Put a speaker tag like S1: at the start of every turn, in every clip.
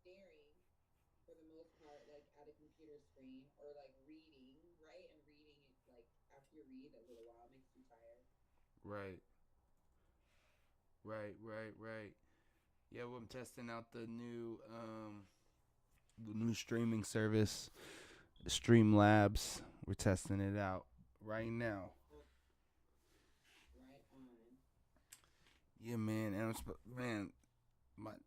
S1: staring for the most part, like at a computer screen or like reading, right? And reading it, like after you read a little while, it makes you tired.
S2: Right, right. Yeah, well, I'm testing out the new streaming service, Streamlabs. We're testing it out right now.
S1: Uh, right on.
S2: Yeah, man, and man,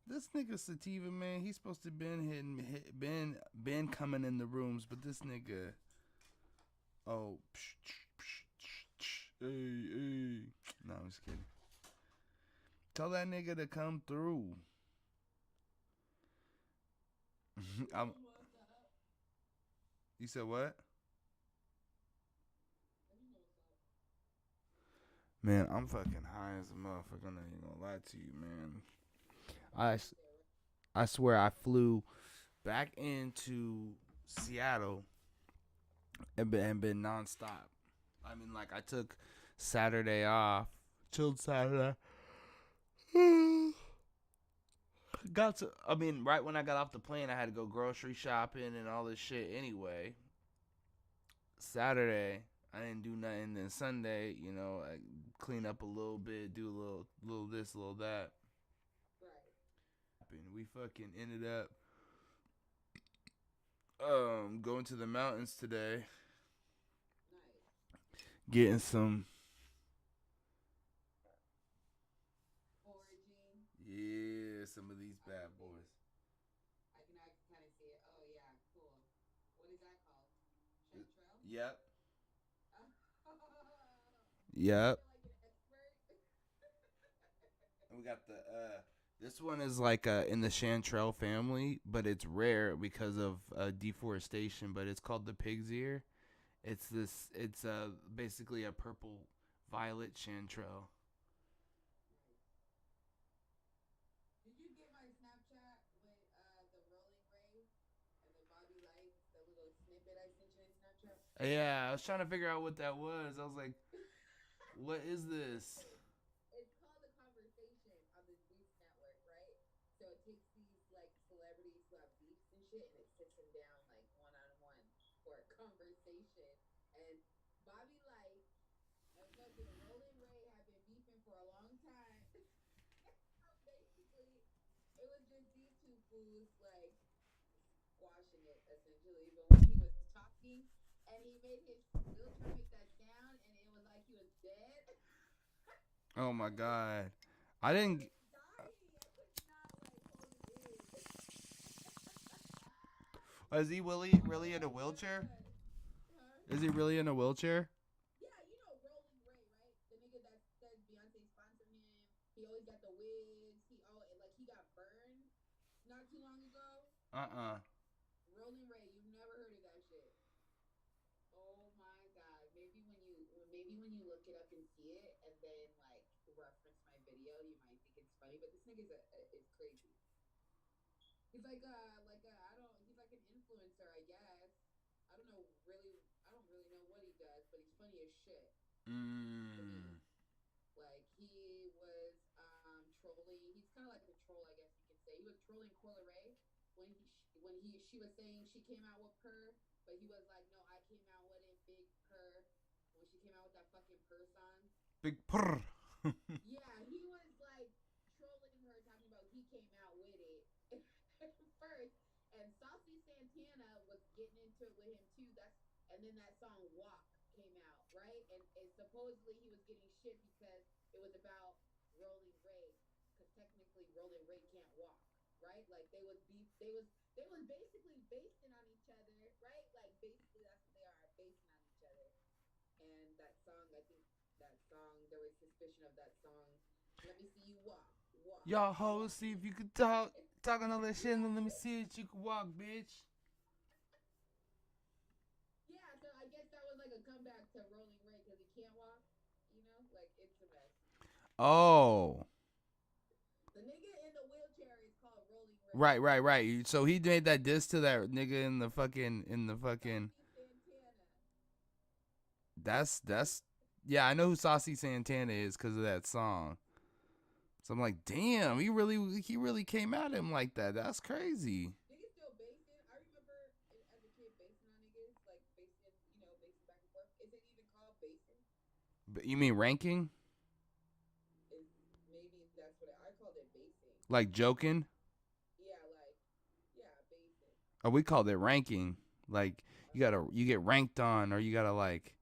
S2: this nigga Sativa, man, he's supposed to been coming in the rooms, but this nigga, oh, hey. No, I'm just kidding. Tell that nigga to come through. I'm,
S1: Tell him what's up.
S2: you said what?
S1: Let me know what's up.
S2: Man, I'm fucking high as a motherfucker. I'm not even gonna lie to you, man.
S1: It's
S2: I,
S1: up there.
S2: I swear I flew back into Seattle and been nonstop. I mean, like I took Saturday off, chilled Saturday. Got to. I mean, right when I got off the plane, I had to go grocery shopping and all this shit. Anyway, Saturday I didn't do nothing. Then Sunday, I clean up a little bit, do a little this, a little that.
S1: Right.
S2: And we fucking ended up going to the mountains today,
S1: Nice.
S2: getting some,
S1: Foraging.
S2: some of these
S1: I can
S2: bad
S1: see.
S2: boys.
S1: I can kind of see it. Oh yeah, cool. What is that called? Chanterelle?
S2: Yep.
S1: Oh,
S2: Yep.
S1: you're like an expert.
S2: We got this one is like in the chanterelle family, but it's rare because of deforestation. But it's called the pig's ear. It's basically a purple violet chanterelle.
S1: Nice. Did you get my Snapchat with the Rolling Ray and the Bobby Lights, the little snippet I sent you in Snapchat?
S2: Yeah, I was trying to figure out what that was. I was like, what is this?
S1: It's called The Conversation on the Zeus Network, right? So it takes these like celebrities who have beefs and shit, and it sits them down like one on one for a conversation. And Bobby Light and fucking Rolling Ray have been beefing for a long time. Basically, it was just these two fools like squashing it essentially. But when he was talking and he made his wheelchair make that sound, and it was like he was dead.
S2: Oh my god, I
S1: I
S2: didn't.
S1: was dying. I could not like hold it in.
S2: Is he
S1: Oh
S2: really in a
S1: my
S2: wheelchair?
S1: god. Huh?
S2: Is he really in a wheelchair?
S1: Yeah, you know Rolling Ray, right? The nigga that says Beyonce sponsored him. He always got the wigs. He all like he got burned not too long ago.
S2: Uh.
S1: Rolling Ray, you've never heard of that shit. Oh my god. Maybe when you look it up and see it and then like reference my video, you might think it's funny, but this nigga's is crazy. He's like a I don't he's like an influencer, I guess. I don't really know what he does, but he's funny as shit to me.
S2: Mm.
S1: Like he was trolling. He's kind of like a troll, I guess you could say. He was trolling Coyle Ray when he she was saying she came out with purr, but he was like, no, I came out with it, big purr. When she came out with that fucking purr song,
S2: Big purr.
S1: yeah, he was like trolling her, talking about he came out with it first, and Saucy Santana was getting into it with him too. And then that song Walk came out, right? And supposedly he was getting shit because it was about Rolling Ray, because technically Rolling Ray can't walk, right? Like they was beef, they was basically basting on each other, right? Like basically that's what they are, basting on each other. And that song, I think that song, there was suspicion of that song. Let me see you walk, walk,
S2: Y'all hoes,
S1: walk.
S2: see if you could talk. Talking all that shit, and then let me
S1: Yes.
S2: see if you can walk, bitch.
S1: Yeah, so I guess that was like a comeback to Rolling Ray because he can't walk. You know, like it's a mess.
S2: Oh.
S1: The nigga in the wheelchair is called Rolling Ray.
S2: Right. So he made that diss to that nigga in the fucking.
S1: Saucy Santana.
S2: That's yeah. I know who Saucy Santana is because of that song. So I'm like, damn, he really came at him like that. That's crazy.
S1: Niggas still basing. I remember as a kid basing on niggas, like basing, basing back and forth. Is it even called basing?
S2: But you mean ranking?
S1: Maybe that's what I called it, basing.
S2: Like joking?
S1: Yeah, basing.
S2: Oh, we called it ranking. Like you get ranked on, or you gotta like,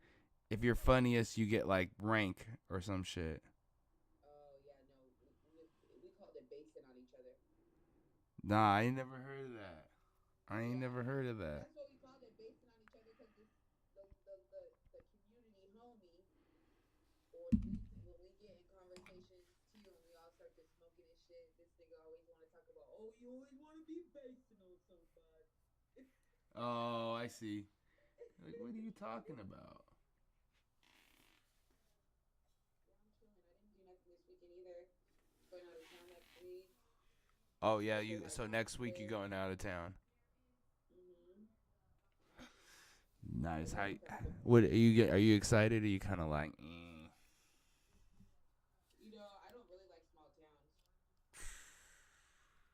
S2: if you're funniest, you get like rank or some shit.
S1: Oh yeah, no, we called it basing on each other.
S2: Nah, I ain't never heard of that. I ain't never heard of that.
S1: That's what we called it, basing on each other, because the community homie, when we get in conversations too, and we all start to smoking and shit, this nigga always want to talk about, oh, you always want to be basing on somebody.
S2: Oh, I see. Like, what are you talking about?
S1: Yeah, I'm chilling. I didn't do nothing this weekend either. Going out of town next week.
S2: Oh yeah, so next week you going out of town.
S1: Mm-hmm.
S2: Nice. What are you excited? Or are you kind of like?
S1: I don't really like small towns.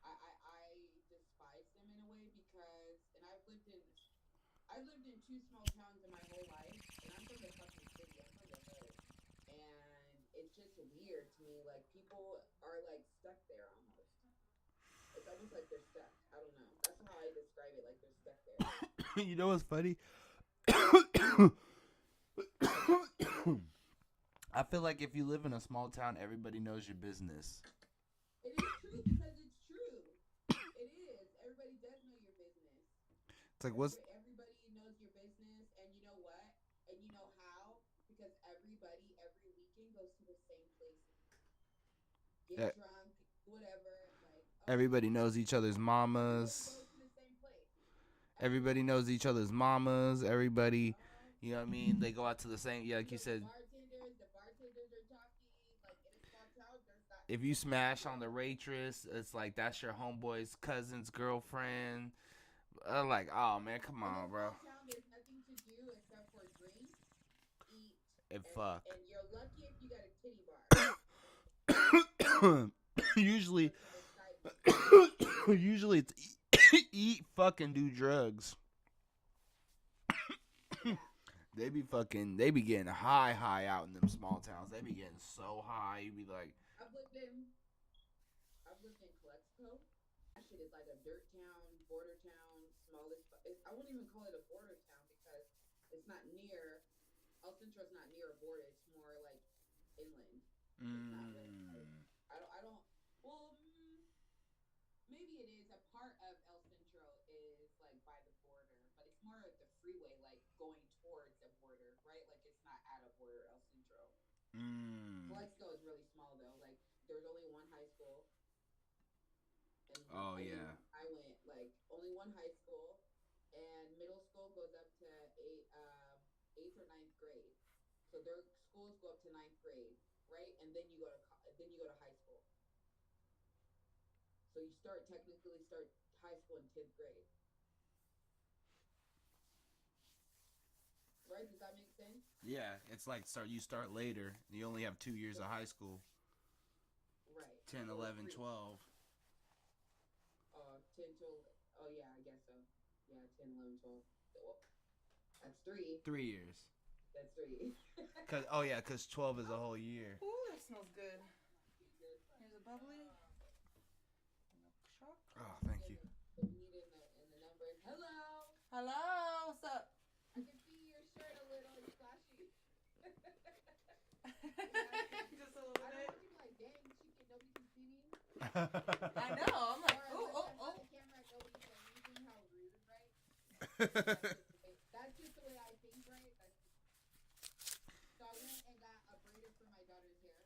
S1: I despise them in a way because, and I've lived in two small towns in my whole life, and I'm from the fucking city. I'm from the hood, and it's just weird to me. Like people are like stuck there almost. It's almost like they're stuck. I don't know. That's how I describe it. Like they're stuck there.
S2: You know what's funny? I feel like if you live in a small town, everybody knows your business.
S1: It is true because it's true. It is. Everybody does know your business.
S2: It's like
S1: everybody knows your business, and you know what? And you know how? Because everybody every weekend goes to the same places. Get drunk, whatever. Like
S2: everybody knows each other's mamas.
S1: Goes to the same place.
S2: Everybody knows each other's mamas. Everybody, you know what I mean? They go out to the same. Yeah, like you said.
S1: The bartenders are talking. Like in a small town, there's not.
S2: If you smash on the waitress, it's like that's your homeboy's cousin's girlfriend. Like, oh man, come on, bro.
S1: In a small town, there's nothing to do except for drink, eat,
S2: and fuck.
S1: And you're lucky if you got a titty bar.
S2: usually it's eat, fucking do drugs. They be getting high out in them small towns. They be getting so high, you be like.
S1: I've lived in Calexico. That shit is like a dirt town, border town, smallest. I won't even call it a border town because it's not near. El Centro's not near a border. It's more like inland. It's not really like, I don't. Well, maybe it is. A part of El Centro is like by the border, but it's more like the freeway, like going towards a border, right? Like it's not at a border, El Centro. Calexico is really small though. Like there's only one high school. And I went like only one high school, and middle school goes up to eighth or ninth grade. So their schools go up to ninth grade, right? And then you go to high school. So you technically start high school in 10th grade. Right? Does that make sense?
S2: Yeah, it's like you start later. You only have 2 years of high school.
S1: Right.
S2: 10, 11, 12.
S1: 10 to, oh yeah, I guess so. Yeah, 10, 11, 12. Well, that's 3.
S2: 3 years.
S1: That's 3.
S2: Because 12 is a whole year.
S3: Ooh, that smells good. Here's a bubbly.
S2: Oh, thank you.
S1: So we need in the numbers. Hello.
S3: Hello. What's up?
S1: I can see your shirt a little. It's flashy.
S3: Just a little bit.
S1: I don't want you like, dang, chicken. Nobody can see me.
S3: I know. I'm like, oh.
S1: The camera, nobody can anything. How rude, right? That's just the way I think, right? So I went and got a braider for my daughter's hair.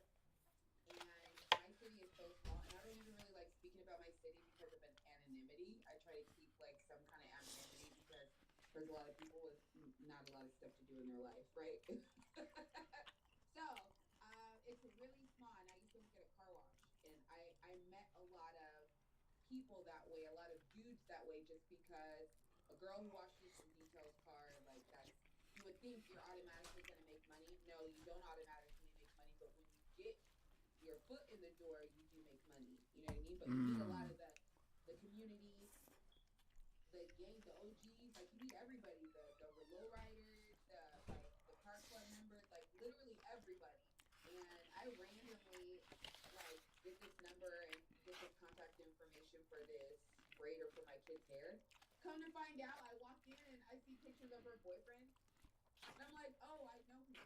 S1: And my city is so small, and I don't even really like speaking about my city because of an anonymity. I try to keep like some kind of anonymity because there's a lot of people with not a lot of stuff to do in their life, right? So it's really small, and I used to work at a car wash, and I met a lot of people that way, a lot of dudes that way, just because a girl who washes some details car, like that's, you would think you're automatically gonna make money. No, you don't automatically make money, but when you get your foot in the door, you do make money. You know what I mean? But you need a lot of the community, the gang, the OGs. Like you need everybody, the low riders, the park club members, like literally everybody. And I randomly like get this number and get this contact information for this braider for my kid's hair. Come to find out, I walked in and I see pictures of her boyfriend, and I'm like, oh, I know him,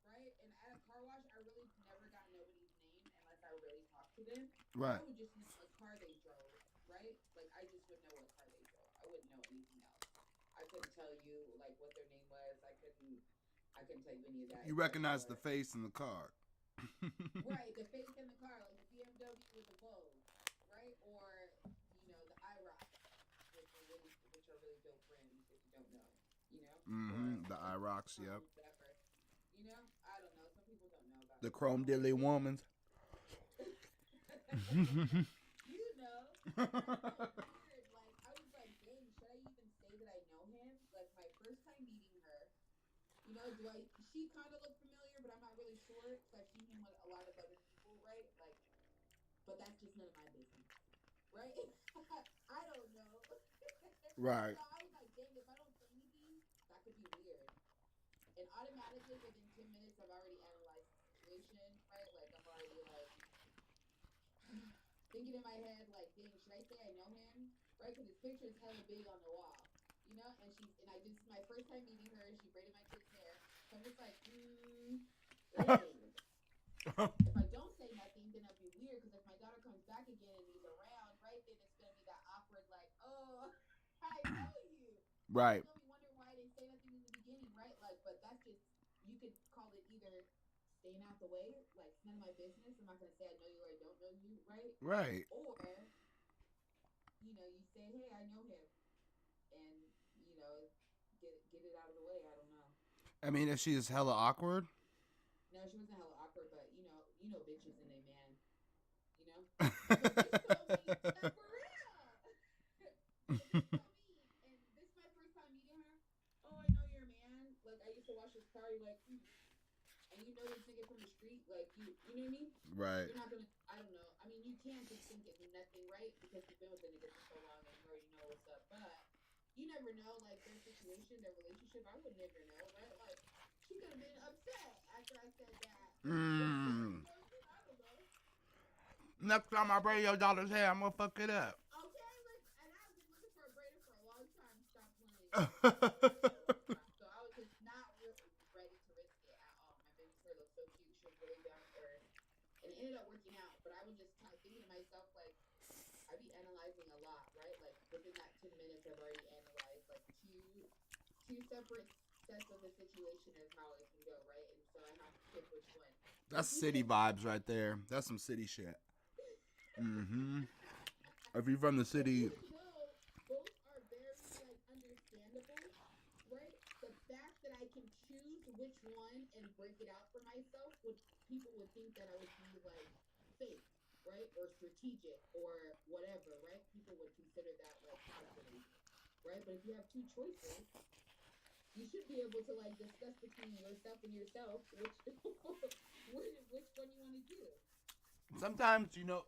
S1: right? And at a car wash, I really never got nobody's name unless I really talked to them.
S2: Right.
S1: I would just know what car they drove, right? Like I just would know what car they drove. I wouldn't know anything else. I couldn't tell you like what their name was. I couldn't tell you any of that.
S2: You recognize the face in the car.
S1: Right, the face in the car, like the BMW with the Vogue, right? Or the IROC, which are really dope brands if you don't know,
S2: The IROCs, yep.
S1: Whatever. I don't know. Some people don't know about
S2: The Chrome Dilly Womans.
S1: You know. Weird. Like, I was like, dang, should I even say that I know him? Like, my first time meeting her, she kind of looked familiar, but I'm not really sure, because I've seen him with a lot of other people, right? Like, but that's just none of my business, right? I don't know.
S2: Right.
S1: So I was like, dang, if I don't say anything, that could be weird. And automatically, within 10 minutes, I've already analyzed the situation, right? Like, I'm already, like, thinking in my head, like, dang, should I say I know him? Right? Because his picture is hella big on the wall, And I this is my first time meeting her, and she braided my kid's hair. So I'm just like, if I don't say nothing, then it'll be weird, because if my daughter comes back again and he's around, right, then it's going to be that awkward, like, oh, I know you.
S2: Right.
S1: You'll be wondering why I didn't say nothing in the beginning, right? Like, but that's just, you could call it either staying out the way, like, it's none of my business. I'm not going to say I know you or I don't know you, right?
S2: Right.
S1: Or, you say, hey, I know him. And, get it out of the way. I don't know.
S2: I mean, if she is hella awkward.
S1: No, she wasn't hella awkward, but, bitches and they man. So bitch told me, like, for real. The bitch told me, and this is my first time meeting her. Oh, I know you're a man. Like, I used to wash his car. You're like, and you know this nigga from the street. Like, you know what I mean?
S2: Right.
S1: You're not gonna. I don't know. I mean, you can't just think it's nothing, right? Because you've been with the nigga for so long and you already know what's up. But you never know, like, their situation, their relationship. I would never know, right? Like, she could have been upset after I said that. I don't know.
S2: Next time I braid your daughter's hair, I'm gonna fuck it up.
S1: Okay, and I've been looking for a braider for a long time. Stop playing. So I was just not really ready to risk it at all. My baby's hair looked so cute. She was really down to earth, and it ended up working out. But I was just thinking to myself, like, I be analyzing a lot, right? Like, within that 10 minutes, I've already analyzed like two separate sets of the situation of how it can go, right? And so I have to pick which one.
S2: That's city vibes right there. That's some city shit. If you're from the city.
S1: Even though both are very, like, understandable, right? The fact that I can choose which one and break it out for myself, people would think that I would be, like, fake, right? Or strategic or whatever, right? People would consider that, like, calculated, right? But if you have two choices, you should be able to, like, discuss between yourself and yourself which one you want to do.
S2: Sometimes,
S1: Does that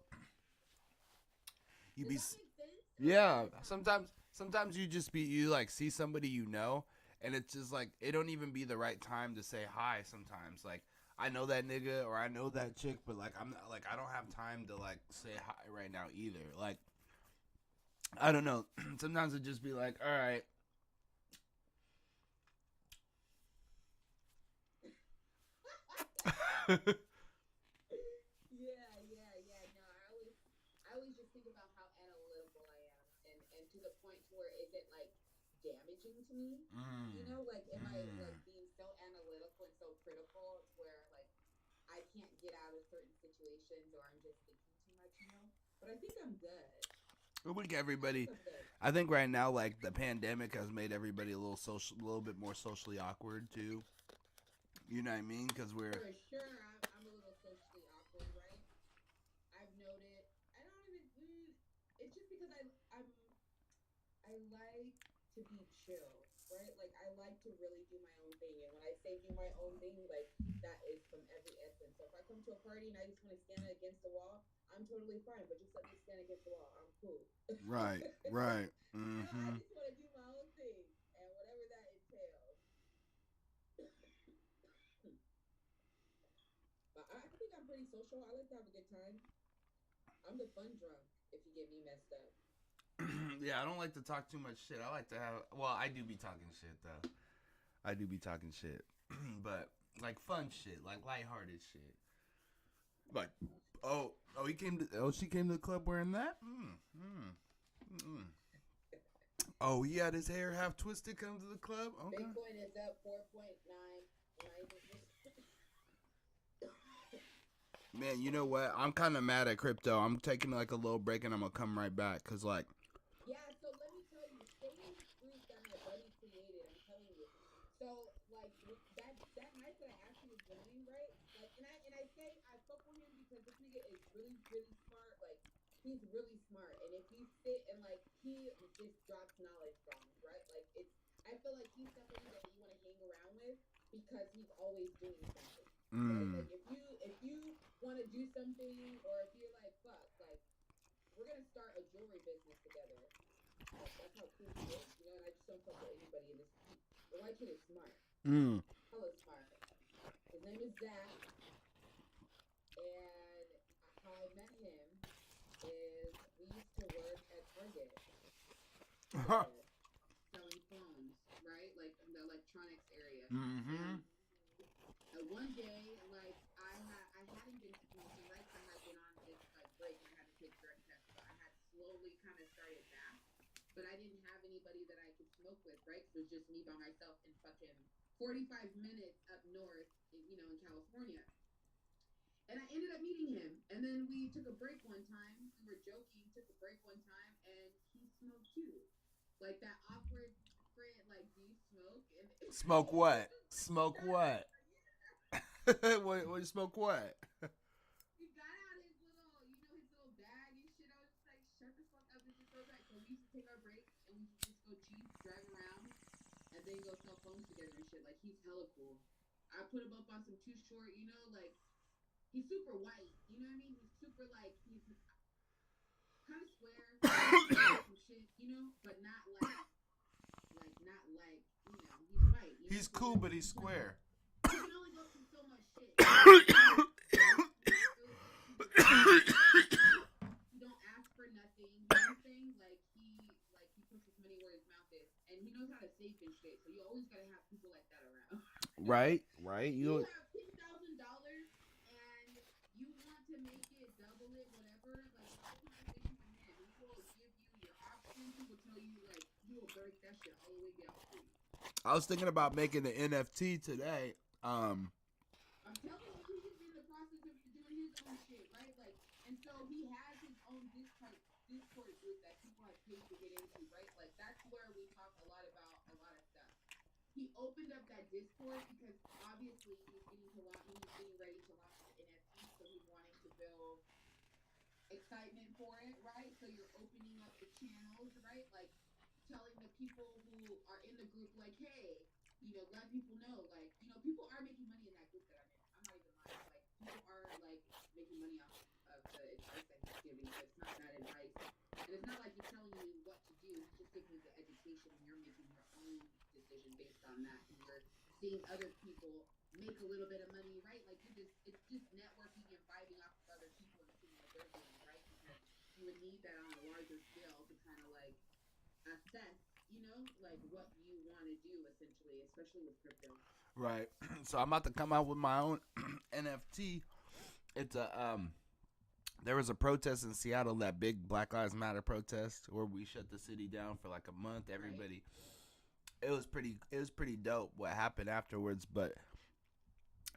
S1: make sense?
S2: Yeah. Sometimes you like see somebody and it's just like it don't even be the right time to say hi. Sometimes, like, I know that nigga or I know that chick, but like I'm not, like, I don't have time to like say hi right now either. Like, I don't know. Sometimes it just be like, all right.
S1: No, I always just think about how analytical I am, and to the point where is it, like, damaging to me? Like, am I, like, being so analytical and so critical to where, like, I can't get out of certain situations, or I'm just thinking too much, But I think I'm good.
S2: I think everybody. I think right now, like, the pandemic has made everybody a little bit more socially awkward too. You know what I mean? Because we're.
S1: For sure, I'm a little socially awkward, right? I've noted. I don't even. It's just because I like to be chill. right? Like I like to really do my own thing, and when I say do my own thing, like that is from every essence. So if I come to a party and I just want to stand against the wall, I'm totally fine. But just let me stand against the wall. I'm cool.
S2: Right, right.
S1: You know, I
S2: Mm-hmm.
S1: just want to do my own thing, and whatever that entails. But I think I'm pretty social. I like to have a good time. I'm the fun drunk if you get me messed up.
S2: Yeah, I don't like to talk too much shit. I like to have. Well, I do be talking shit though. I do be talking shit, but like fun shit, like lighthearted shit. Like, oh, he came to. Oh, she came to the club wearing that. Oh, he had his hair half twisted. Come to the club. Okay.
S1: Bitcoin is up 4.9.
S2: Man, you know what? I'm kind of mad at crypto. I'm taking like a little break and I'm gonna come right back because like.
S1: Yeah, so let me tell you, same group that my buddy created. I'm telling you. So like that night that I actually joined, right? Like, and I say I fuck with him because this nigga is really really smart. Like he's really smart, and if you sit and like he just drops knowledge bombs, right? Like it's I feel like he's somebody that you want to hang around with because he's always doing something, right? Like if you want to do something, or if you're like fuck, like we're gonna start a jewelry business together. Like that's how cool he is, you know. And I just don't fuck with anybody in this. The white kid is smart,
S2: Mm.
S1: hella smart. His name is Zach, and how I met him is we used to work at Target together, selling phones, right? Like in the electronics area.
S2: Mm-hmm.
S1: And one day, like I hadn't been smoking, right? So I had been on this like break and I had to take drug tests, so I had slowly kind of started back. But I didn't have anybody that I could smoke with, right? So it was just me by myself in fucking 45 minutes up north, you know, in California. And I ended up meeting him. And then we took a break one time. We were joking, took a break one time, and he smoked too. Like that awkward friend, like, do you smoke? And
S2: Smoke what? Smoke what? What? Smoke what?
S1: he got out his little, you know, his little bag and shit. I was just like, shut the fuck up and just go back. So we used to take our breaks and we used to just go cheap, drive around, and then go sell phones together and shit. Like he's hella cool. I put him up on some Too Short, you know, like he's super white. You know what I mean? He's super like he's kind of square, some shit, you know, but not not like you know he's white. You know,
S2: He's
S1: so
S2: cool, but he's square.
S1: you can only go through so much shit. He don't ask for nothing. You know what I'm saying? Like he puts his money where his mouth is, and he knows how to save and shit. So you always gotta have people like that around.
S2: Right, right.
S1: You
S2: You.
S1: have $10,000 and you want to make it, double it, whatever. Like have a conversation with him. He will give you your options. He will tell you like he will break that shit all the way down for you.
S2: I was thinking about making an NFT today.
S1: I'm telling you, he's in the process of doing his own shit, right? Like, and so he has his own Discord group that people have paid to get into, right? Like, that's where we talk a lot about a lot of stuff. He opened up that Discord because obviously he's getting ready to launch the NFT, so he's wanting to build excitement for it, right? So you're opening up the channels, right? Like telling the people who are in the group, like, hey, you know, let people know, like, you know, people are making money in that group that I'm in. I'm not even lying. Like, people are like making money off of the advice that he's giving. So it's not bad advice, and it's not like he's telling you what to do. He's just giving you the education, and you're making your own decision based on that. And you're seeing other people make a little bit of money, right? Like it's just networking and vibing off of other people and seeing what they're doing, right? Because you would need that on a larger scale to kind of like assess, you know, like what you want to do essentially, especially with crypto.
S2: Right. So I'm about to come out with my own NFT. It's a There was a protest in Seattle, that big Black Lives Matter protest, where we shut the city down for like a month. Everybody, it was pretty dope what happened afterwards. But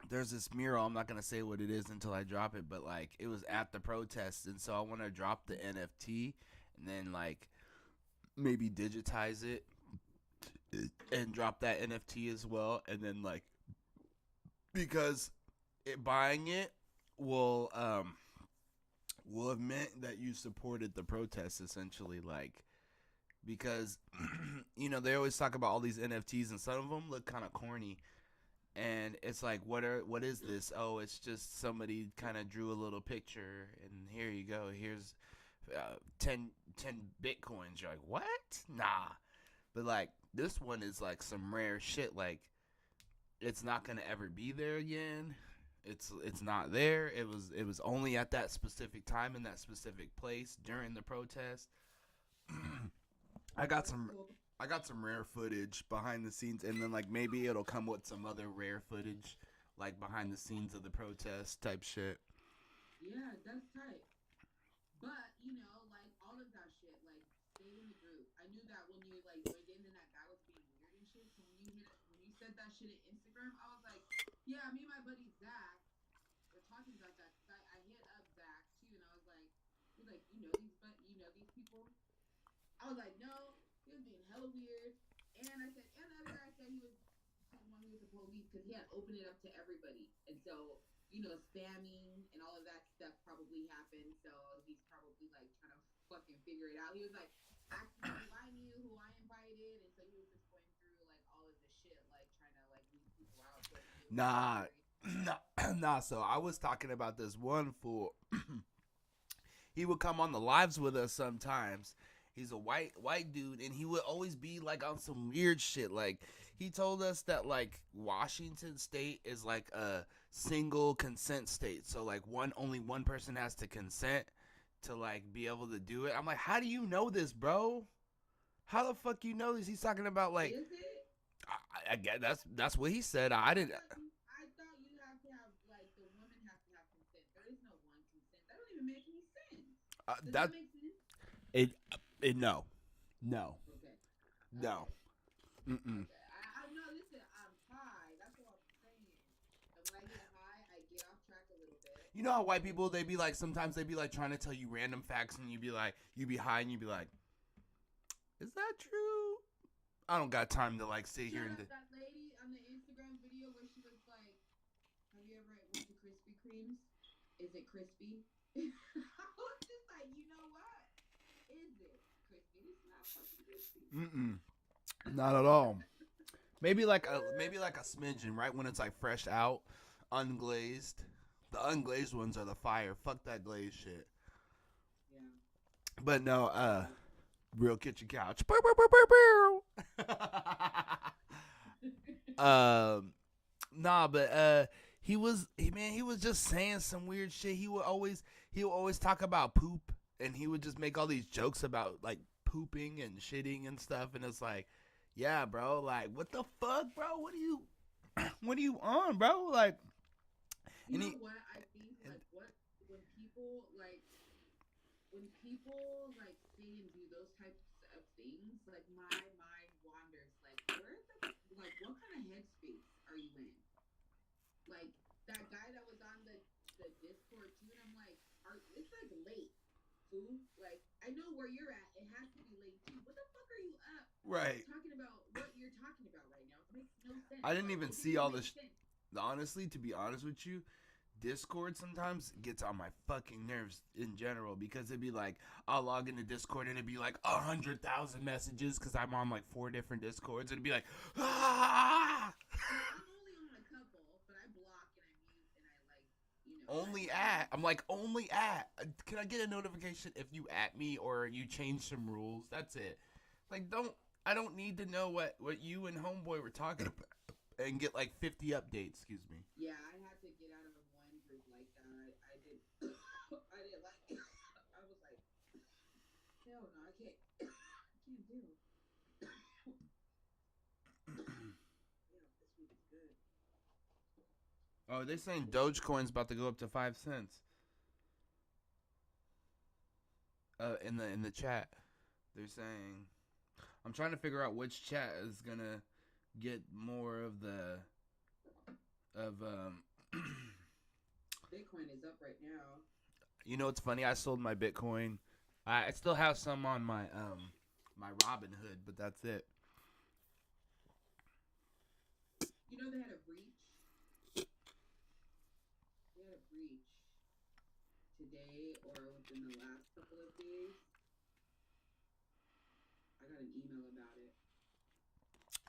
S2: there's this mural. I'm not gonna say what it is until I drop it. But like, it was at the protest, and so I want to drop the NFT and then like maybe digitize it and drop that NFT as well, and then like because buying it will have meant that you supported the protest essentially. Like because they always talk about all these NFTs, and some of them look kind of corny. And it's like, what is this? Oh, it's just somebody kind of drew a little picture, and here you go. Here's 10 Bitcoins. You're like, what? Nah. But like, this one is like some rare shit. Like, it's not gonna ever be there again. It's not there. It was only at that specific time in that specific place during the protest. I got some rare footage behind the scenes, and then like maybe it'll come with some other rare footage, like behind the scenes of the protest type shit.
S1: Yeah, that's tight. But like all of that shit, like stay in the group. I knew that when you like joined in and that guy was being weird and shit. So when you said that shit in Instagram, I was like, yeah, me and my buddy Zach were talking about that because I hit up Zach too, and I was like, he's like, these people. I was like, no, he was being hella weird. And I said, and the other guy said he was talking about he was the police because he had opened it up to everybody. And so, spamming and all of that stuff probably happened. So he's probably like trying to fucking figure it out. He was like asking who I knew, who I invited. And so he was just going through like all of this shit, like trying to like weed people out. So
S2: Nah. So I was talking about this one fool. He would come on the lives with us sometimes. He's a white dude, and he would always be like on some weird shit. Like, he told us that like Washington State is like a single consent state, so like only one person has to consent to like be able to do it. I'm like, how do you know this, bro? How the fuck you know this? He's talking about like,
S1: is it?
S2: I get that's what he said. I didn't.
S1: I thought you have to have like the woman has to have consent. There is no one consent. That don't even make any sense. Does that make sense?
S2: No.
S1: Okay.
S2: No. Mm-mm.
S1: Okay. I know. Listen, I'm high. That's what I'm saying. And when I get high, I get off track a little bit.
S2: You know how white people, they be like, sometimes they be like trying to tell you random facts, and you be like, you be high and you be like, is that true? I don't got time to like sit here and
S1: that lady on the Instagram video where she was like, have you ever went to Krispy Kremes? Is it crispy? I was just like, you know what? Is it crispy? It's not fucking crispy.
S2: Not at all. Maybe like a smidgen, right when it's like fresh out, unglazed. The unglazed ones are the fire. Fuck that glazed shit.
S1: Yeah.
S2: But no, real kitchen couch. Nah, but he was just saying some weird shit. He would always talk about poop, and he would just make all these jokes about like pooping and shitting and stuff, and it's like, yeah, bro, like what the fuck, bro? What are you on, bro? Like,
S1: you know what I think? Like, when people say and do those types of things, like my mind wanders. Like, what kind of headspace are you in? Like that guy that was on the Discord too, and I'm like, it's like late, fool. Like, I know where you're at. It has to be late too. What the fuck are you up?
S2: right.
S1: Talking about what you're talking about right now. It makes no sense.
S2: I didn't even see all this. Honestly, to be honest with you, Discord sometimes gets on my fucking nerves in general, because it'd be like, I'll log into Discord and it'd be like 100,000 messages because I'm on like 4 different Discords. It'd be like, ah!
S1: I'm only on a couple, but I block and I mute and I like,
S2: Only at. I'm like, only at. Can I get a notification if you at me or you change some rules? That's it. Like, I don't need to know what you and Homeboy were talking about and get like 50 updates. Excuse me.
S1: Yeah, I had to get out of one group like that. I did. I didn't like. I was like, hell no, I can't. I can't do. Yeah, this week is good.
S2: Oh, they're saying Dogecoin's about to go up to 5 cents. In the chat, they're saying, I'm trying to figure out which chat is gonna get more of the
S1: Bitcoin is up right now.
S2: You know, it's funny. I sold my Bitcoin. I still have some on my my Robinhood, but that's it.
S1: You know, they had a breach. They had a breach today or within the last couple of days. I got an email about it.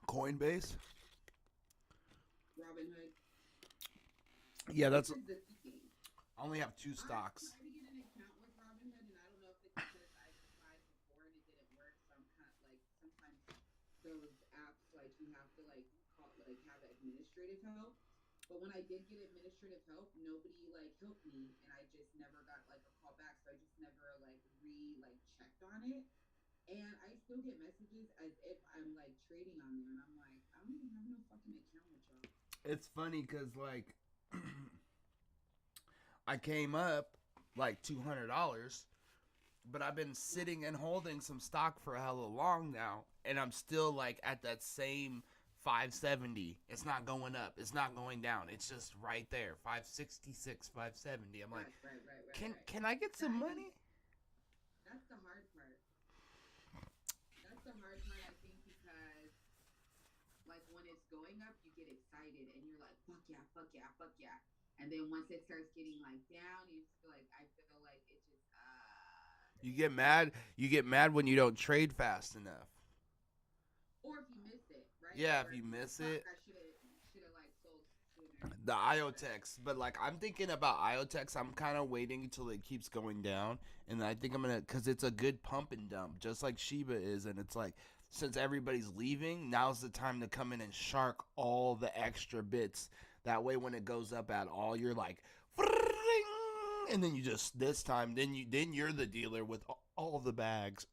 S2: Coinbase.
S1: Robinhood.
S2: Yeah, that's.
S1: This is the thing.
S2: I only have 2 stocks.
S1: I tried to get an account with Robinhood, and I don't know if it's because I've tried before and it didn't work. So I'm kind of like sometimes those apps like you have to like call like have administrative help. But when I did get administrative help, nobody like helped me, and I just never got like a call back. So I just never like checked on it. And I still get messages as if I'm like trading on there, and I'm like, I don't even have no fucking account with y'all.
S2: It's funny because like I came up like $200, but I've been sitting and holding some stock for a hella long now, and I'm still like at that same 570. It's not going up. It's not going down. It's just right there, 566, 570. I'm like,
S1: Right.
S2: can I get some money?
S1: That's the hard part. That's the hard part, I think, because like when it's going up, you get excited and you're like, fuck yeah, fuck yeah, fuck yeah. And then once it starts getting like down, you just feel like I feel like it just
S2: You get mad. You get mad when you don't trade fast enough.
S1: or if you miss it, right?
S2: Yeah,
S1: or
S2: if you miss
S1: fuck,
S2: it.
S1: I should have like sold sooner.
S2: The IOTEX, but like I'm thinking about IOTEX. I'm kind of waiting until it keeps going down, and I think I'm gonna, cause it's a good pump and dump, just like Shiba is, and it's like since everybody's leaving, now's the time to come in and shark all the extra bits. That way, when it goes up at all, you're like, and then you just this time, then you're the dealer with all the bags.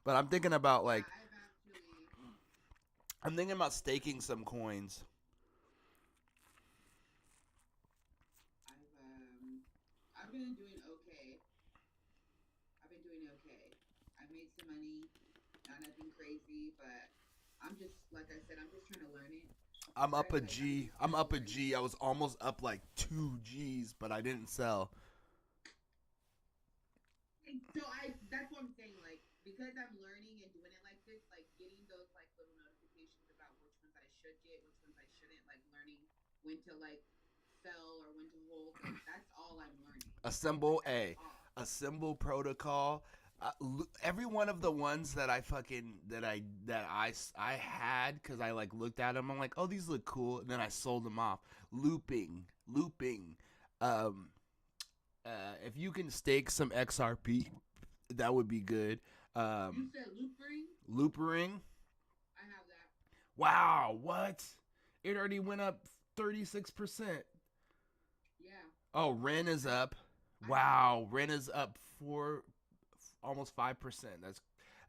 S2: But I'm thinking about like I'm thinking about staking some coins.
S1: I've been doing okay. I made some money, not nothing crazy, but I'm just like I said, I'm just trying to learn it.
S2: I'm up a G. I'm up a G. I was almost up like 2 G's, but I didn't sell.
S1: So that's what I'm saying. Like because I'm learning and doing it like this, like getting those like little notifications about which ones I should get, which ones I shouldn't, like learning when to like sell or when to hold. Like that's all I'm learning.
S2: A symbol protocol. Every one of the ones that I had, because I like looked at them, I'm like, oh, these look cool, and then I sold them off. Looping. If you can stake some XRP, that would be good.
S1: You said loopering?
S2: Loopering.
S1: I have that.
S2: Wow, what? It already went up 36%.
S1: Yeah.
S2: Oh, Ren is up. Wow, Ren is up almost 5%.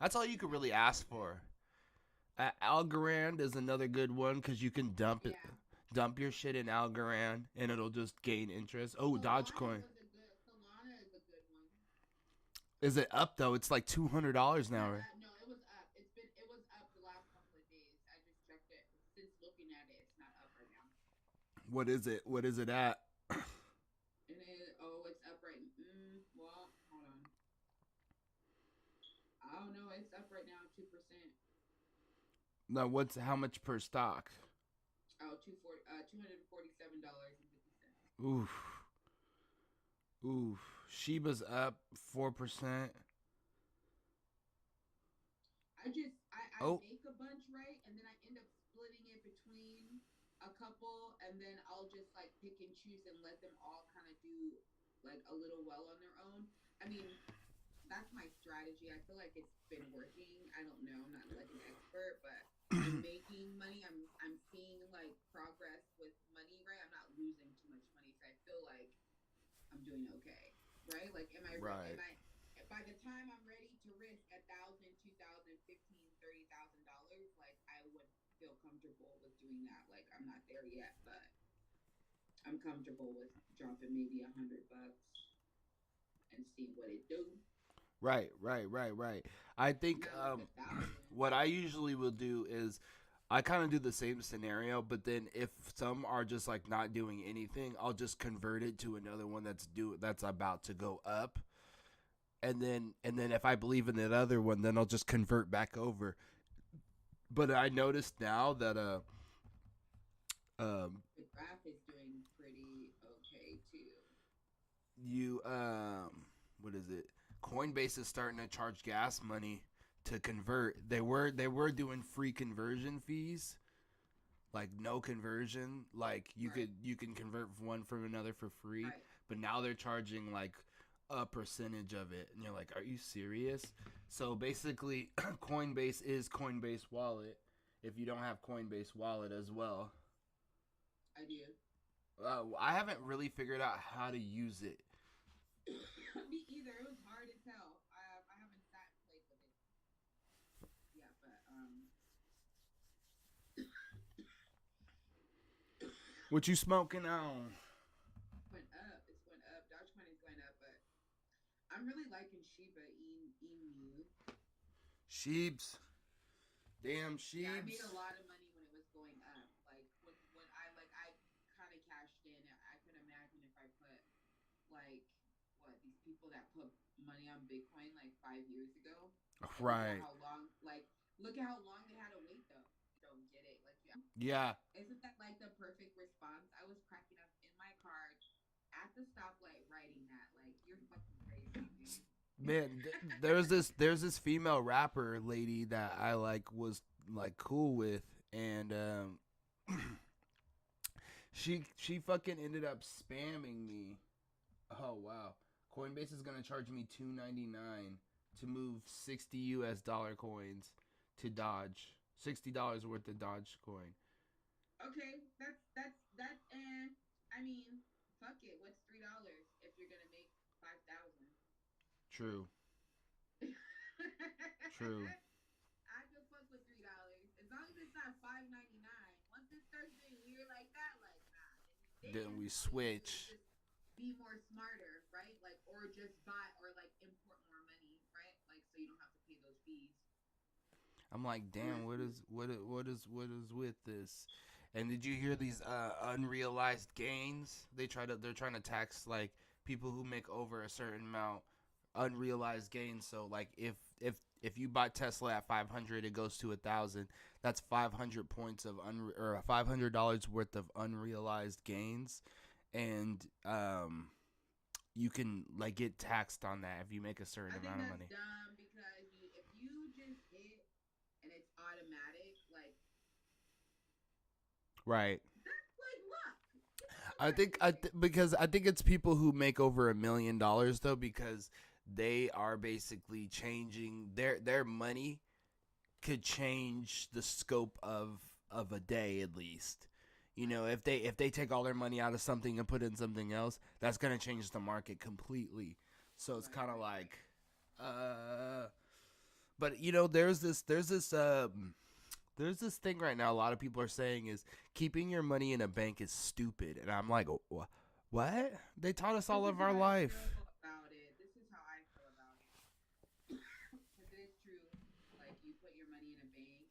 S2: That's all you could really ask for. Algorand is another good one because you can dump your shit in Algorand and it'll just gain interest. Oh, Dogecoin.
S1: Solana is a good one.
S2: Is it up though? It's like $200 now. Right?
S1: No, it was up. It was up the last couple of days. I just checked it. Since looking at it, it's not up right now.
S2: What is it? What is it at?
S1: It's up right. Well, hold on. I don't know. It's up right now, 2%.
S2: No, how much per stock?
S1: Oh, $247.50.
S2: Oof. Shiba's up 4%.
S1: I make a bunch, right? And then I end up splitting it between a couple, and then I'll just like pick and choose and let them all kind of do like a little well on their own. I mean, that's my strategy. I feel like it's been working. I don't know. I'm not like an expert, but I'm making money. I'm seeing like progress with money, right? I'm not losing too much money, so I feel like I'm doing okay, right? Like,
S2: right.
S1: By the time I'm ready to risk $1,000, $2,000, $15,000, $30,000, like I would feel comfortable with doing that. Like I'm not there yet, but I'm comfortable with dropping maybe $100 and see what it do.
S2: Right. I think what I usually will do is I kind of do the same scenario, but then if some are just like not doing anything, I'll just convert it to another one that's about to go up. And then if I believe in that other one, then I'll just convert back over. But I noticed now that
S1: the graph is doing pretty okay too.
S2: What is it? Coinbase is starting to charge gas money to convert. They were doing free conversion fees, like no conversion. Like you can convert one from another for free,
S1: Right.
S2: but now they're charging like a percentage of it, and you're like, are you serious? So basically, Coinbase is Coinbase Wallet. If you don't have Coinbase Wallet as well,
S1: I do.
S2: I haven't really figured out how to use it.
S1: Me either. It was hard as hell. I haven't sat and played with it. Yeah, but
S2: What you smoking on?
S1: went up. It's went up. Dogecoin is going up, but I'm really liking Shiba Inu.
S2: Sheeps. Damn
S1: Yeah, I
S2: sheeps.
S1: made a lot of money when it was going up. Like when I kind of cashed in. I could imagine if I put like what these people that put money on Bitcoin like 5 years ago.
S2: Right.
S1: Look at how long they had to wait though. Don't get it. Like
S2: Yeah.
S1: isn't that like the perfect response? I was cracking up in my car at the stoplight writing that. Like you're fucking crazy, dude.
S2: Man, there's this female rapper lady that I was like cool with, and she fucking ended up spamming me. Oh wow, Coinbase is gonna charge me $2.99 to move $60 coins to Dodge. $60 worth of Dodge coin.
S1: Okay, that's and I mean, fuck it. What's $3 if you're gonna make 5,000?
S2: True. True.
S1: I could fuck with $3 as long as it's not $5.99. Once it starts getting weird like that, like nah.
S2: Then we
S1: all you do is
S2: switch.
S1: just be more smarter, right? Like or just buy or like import more money, right? Like so you don't have to pay those fees.
S2: I'm like, damn, what is with this? And did you hear these unrealized gains? They're trying to tax like people who make over a certain amount unrealized gains. So like if you buy Tesla at 500, it goes to 1,000. That's 500 points of or $500 worth of unrealized gains, and you can like get taxed on that if you make a certain amount of money.
S1: I think that's dumb because if you just hit and it's automatic, like
S2: Right.
S1: that's like luck.
S2: Because I think it's people who make over $1 million though, because they are basically changing their money could change the scope of a day at least. You know, if they take all their money out of something and put in something else, that's gonna change the market completely. So it's kind of like, but you know, there's this thing right now. A lot of people are saying is keeping your money in a bank is stupid, and I'm like, what? They taught us all of our life.
S1: This is how I feel about it. Because it is true. Like you put your money in a bank,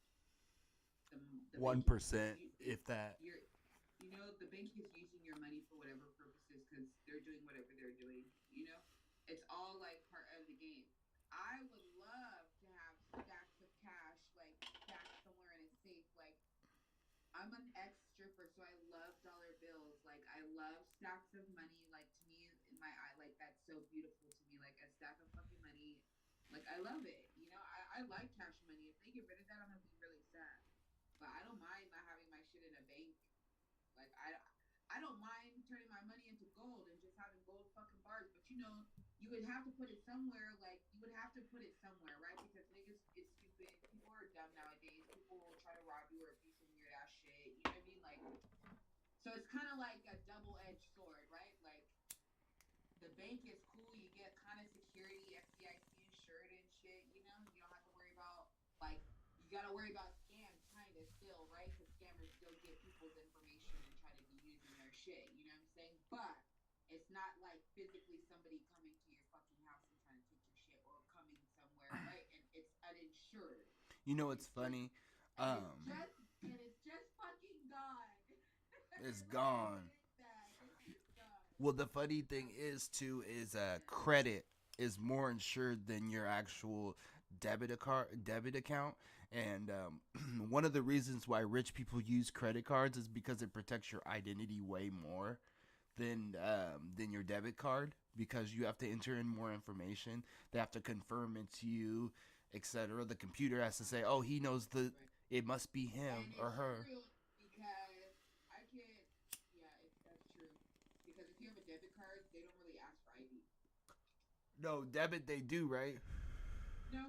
S1: the
S2: 1%, if that.
S1: The bank is using your money for whatever purposes because they're doing whatever they're doing. It's all like part of the game. I would love to have stacks of cash, like stashed somewhere in a safe. Like I'm an ex-stripper, so I love dollar bills. Like I love stacks of money. Like to me, in my eye, like that's so beautiful to me. Like a stack of fucking money. Like I love it. I like cash money. If they get rid of that, I'm gonna be really sad. But I don't mind not having my shit in a bank. Like I don't mind turning my money into gold and just having gold fucking bars. But you would have to put it somewhere. Like you would have to put it somewhere, right? Because niggas is stupid. People are dumb nowadays. People will try to rob you or do some weird ass shit. You know what I mean? Like, so it's kind of like a double-edged sword, right? Like the bank is cool. You get kind of security, FDIC insured and shit. You don't have to worry about like you got to worry about scams kind of still, right? Because scammers still get people's information and try to be using their shit. You know what I'm saying? But it's not like physically somebody coming to your fucking house and trying to take your shit or coming somewhere, right? And it's uninsured.
S2: You know what's funny?
S1: And it's just fucking gone.
S2: It's gone. Well, the funny thing is too is credit is more insured than your actual debit account, and one of the reasons why rich people use credit cards is because it protects your identity way more than your debit card, because you have to enter in more information. They have to confirm it's you, etc. The computer has to say, oh, he knows it must be him
S1: And
S2: or
S1: it's
S2: her.
S1: true because I can't. Yeah, that's true. Because if you have a debit card, they don't really ask for ID.
S2: No, debit they do, right?
S1: No.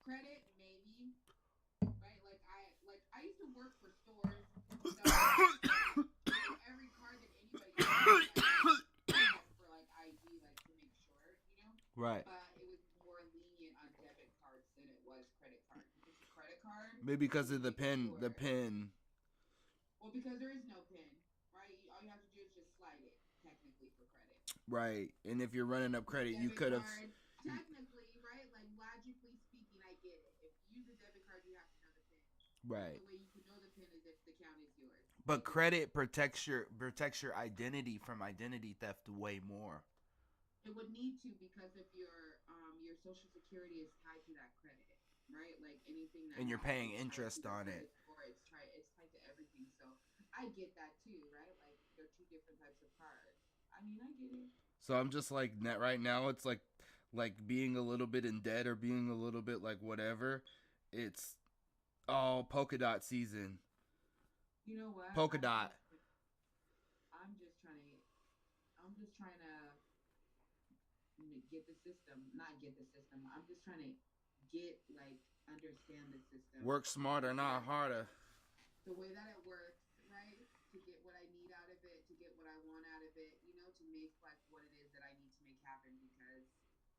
S1: Credit, maybe. Right? Like I used to work for stores, so every card that anybody uses, ask for like ID, like to make sure, you know.
S2: Right.
S1: But it was more lenient on debit cards than it was credit cards. If it's a credit card,
S2: Maybe because of the
S1: make
S2: pin.
S1: sure.
S2: The pin.
S1: Well, because there is no pin, right? All you have to do is just slide it, technically, for credit.
S2: Right. And if you're running up credit, you
S1: Debit
S2: could have.
S1: card, technically, right? Like logically speaking, I get it. If you use a debit card, you have to know the pin.
S2: Right.
S1: The way you can know the pin is if the account is yours.
S2: But credit protects your identity from identity theft way more.
S1: It would need to because if your social security is tied to that credit, right? Like anything that
S2: And you're paying
S1: is tied
S2: interest
S1: to the
S2: on
S1: credit
S2: it.
S1: score, it's tied to everything. So I get that too, right? Like they're two different types of cards. I mean, I get it.
S2: So I'm just like net right now. It's like being a little bit in debt or being a little bit like whatever. It's all polka dot season.
S1: You know what?
S2: Polka dot.
S1: I'm just trying to get the system. Not get the system. I'm just trying to get like understand the system.
S2: Work smarter, not harder.
S1: The way that it works, right? To get what I need out of it, to get what I want out of it, you know, to make like what it is that I need to make happen. Because